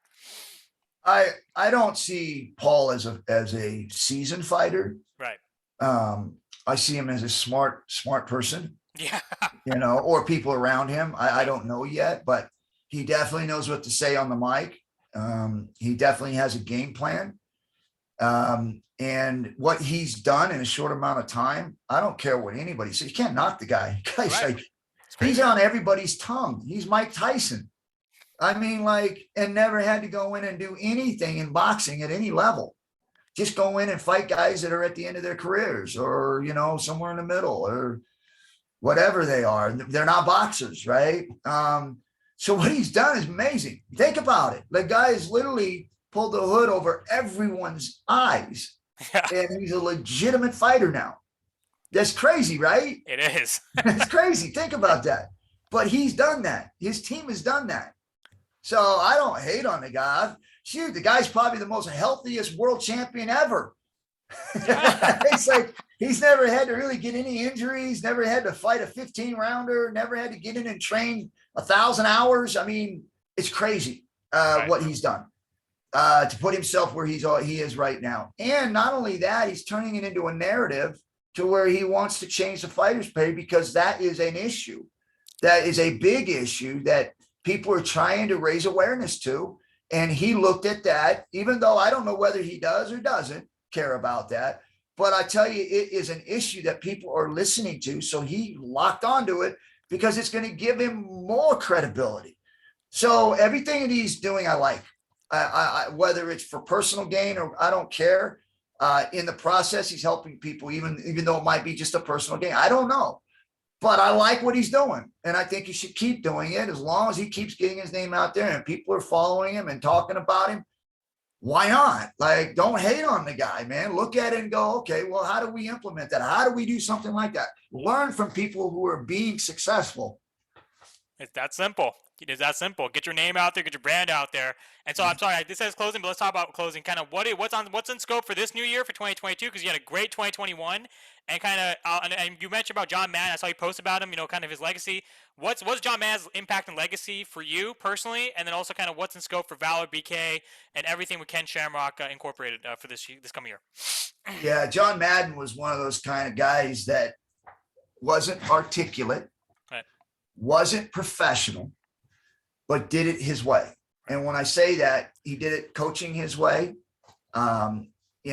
Speaker 2: I don't see Paul as a seasoned fighter.
Speaker 1: Right.
Speaker 2: I see him as a smart person.
Speaker 1: Yeah.
Speaker 2: Or people around him. I don't know yet, but he definitely knows what to say on the mic. He definitely has a game plan. And what he's done in a short amount of time, I don't care what anybody says. You can't knock the guy. Guy's
Speaker 1: right.
Speaker 2: He's on everybody's tongue. He's Mike Tyson. I mean, and never had to go in and do anything in boxing at any level. Just go in and fight guys that are at the end of their careers or, somewhere in the middle or whatever they are. They're not boxers, right? So what he's done is amazing. Think about it. The guy has literally pulled the hood over everyone's eyes.
Speaker 1: Yeah.
Speaker 2: And he's a legitimate fighter now. That's crazy, right?
Speaker 1: It is.
Speaker 2: It's crazy. Think about that. But he's done that. His team has done that. So I don't hate on the guy. Shoot, the guy's probably the most healthiest world champion ever. Yeah. It's like he's never had to really get any injuries, never had to fight a 15-rounder, never had to get in and train 1,000 hours. I mean, it's crazy what he's done to put himself where he is right now. And not only that, he's turning it into a narrative to where he wants to change the fighters' pay because that is an issue. That is a big issue that people are trying to raise awareness to. And he looked at that, even though I don't know whether he does or doesn't care about that. But I tell you, it is an issue that people are listening to. So he locked onto it because it's going to give him more credibility. So everything that he's doing, I like. Whether it's for personal gain or I don't care. In the process, he's helping people, even though it might be just a personal gain. I don't know. But I like what he's doing. And I think he should keep doing it as long as he keeps getting his name out there and people are following him and talking about him. Why not? Don't hate on the guy, man. Look at it and go, okay, well, how do we implement that? How do we do something like that? Learn from people who are being successful.
Speaker 1: It's that simple. It is that simple. Get your name out there, get your brand out there. And so I'm sorry, this says closing, but let's talk about closing. Kind of what's in scope for this new year for 2022? Because you had a great 2021, and and you mentioned about John Madden. I saw you post about him. Kind of his legacy. What's John Madden's impact and legacy for you personally, and then also kind of what's in scope for Valor BK and everything with Ken Shamrock Incorporated for this coming year?
Speaker 2: Yeah, John Madden was one of those kind of guys that wasn't articulate,
Speaker 1: right,
Speaker 2: wasn't professional, but did it his way. And when I say that, he did it coaching his way. He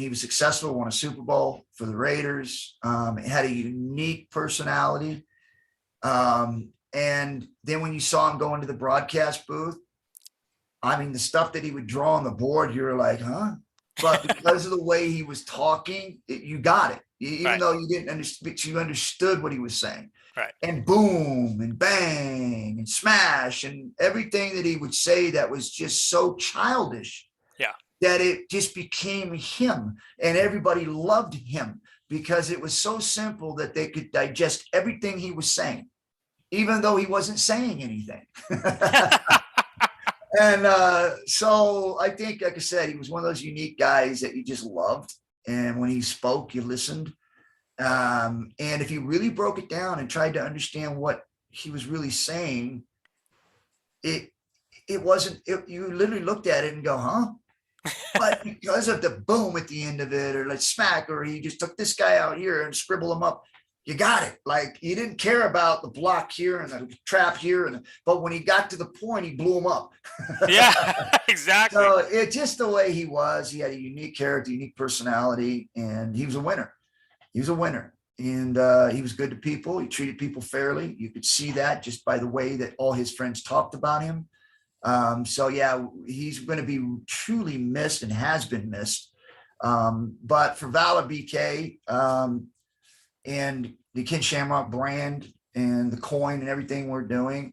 Speaker 2: was successful, won a Super Bowl for the Raiders, had a unique personality. And then when you saw him go into the broadcast booth, the stuff that he would draw on the board, you were like, huh? But because of the way he was talking, you got it. Even though you didn't understand, you understood what he was saying.
Speaker 1: Right.
Speaker 2: And boom and bang and smash and everything that he would say that was just so childish.
Speaker 1: Yeah.
Speaker 2: That it just became him and everybody loved him because it was so simple that they could digest everything he was saying, even though he wasn't saying anything. And so I think, like I said, he was one of those unique guys that you just loved. And when he spoke, you listened. And if you really broke it down and tried to understand what he was really saying, you literally looked at it and go, huh? But because of the boom at the end of it, or like smack, or he just took this guy out here and scribbled him up, you got it. Like he didn't care about the block here and the trap here, but when he got to the point, he blew him up.
Speaker 1: Yeah, exactly.
Speaker 2: So it's just the way he was. He had a unique character, unique personality, and he was a winner. He was a winner, and he was good to people. He treated people fairly. You could see that just by the way that all his friends talked about him. So yeah, he's going to be truly missed and has been missed. But for Valor BK, and the Ken Shamrock brand and the coin and everything we're doing,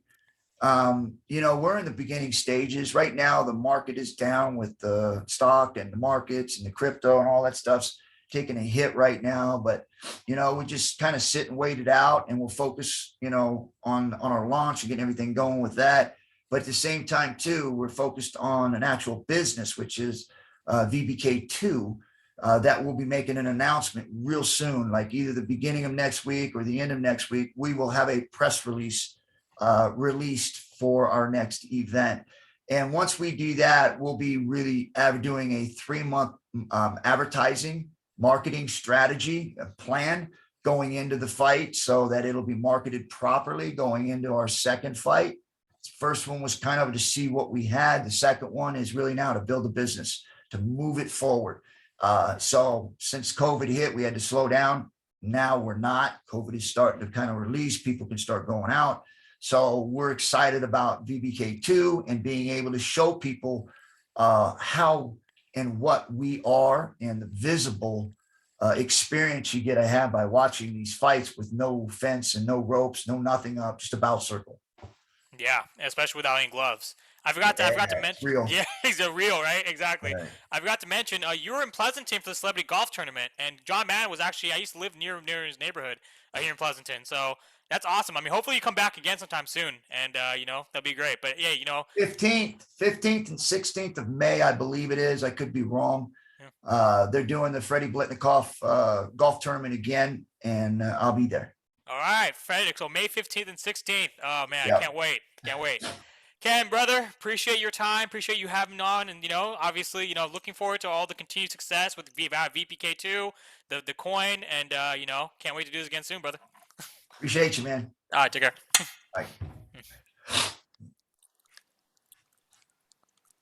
Speaker 2: we're in the beginning stages right now. The market is down with the stock and the markets and the crypto and all that stuff's taking a hit right now. But, we just kind of sit and wait it out, and we'll focus, on our launch and getting everything going with that. But at the same time, too, we're focused on an actual business, which is VBK2. That we'll be making an announcement real soon, like either the beginning of next week or the end of next week. We will have a press release released for our next event. And once we do that, we'll be really doing a 3-month advertising marketing strategy plan going into the fight, so that it'll be marketed properly going into our second fight. First one was kind of to see what we had. The second one is really now to build a business, to move it forward. So since COVID hit, we had to slow down. Now we're not. COVID is starting to kind of release. People can start going out. So we're excited about VBK2 and being able to show people how and what we are, and the visible experience you get to have by watching these fights with no fence and no ropes, no nothing up, just a bout circle.
Speaker 1: Yeah, especially without any gloves. I forgot to mention.
Speaker 2: Real.
Speaker 1: Yeah, he's a real, right? Exactly.
Speaker 2: Right.
Speaker 1: I forgot to mention. You were in Pleasanton for the celebrity golf tournament, and John Madden was actually. I used to live near his neighborhood here in Pleasanton, so that's awesome. I mean, hopefully you come back again sometime soon, and that'll be great. But yeah,
Speaker 2: 15th and 16th of May, I believe it is. I could be wrong.
Speaker 1: Yeah.
Speaker 2: They're doing the Freddie Blitnikoff golf tournament again, and I'll be there.
Speaker 1: All right, Freddie. So May 15th and 16th. Oh man,
Speaker 2: Yep.
Speaker 1: I can't wait. Can't wait. Ken, brother, appreciate your time. Appreciate you having on, and obviously, looking forward to all the continued success with VPK2, the coin, and can't wait to do this again soon, brother.
Speaker 2: Appreciate you, man.
Speaker 1: All right, take care.
Speaker 2: Bye.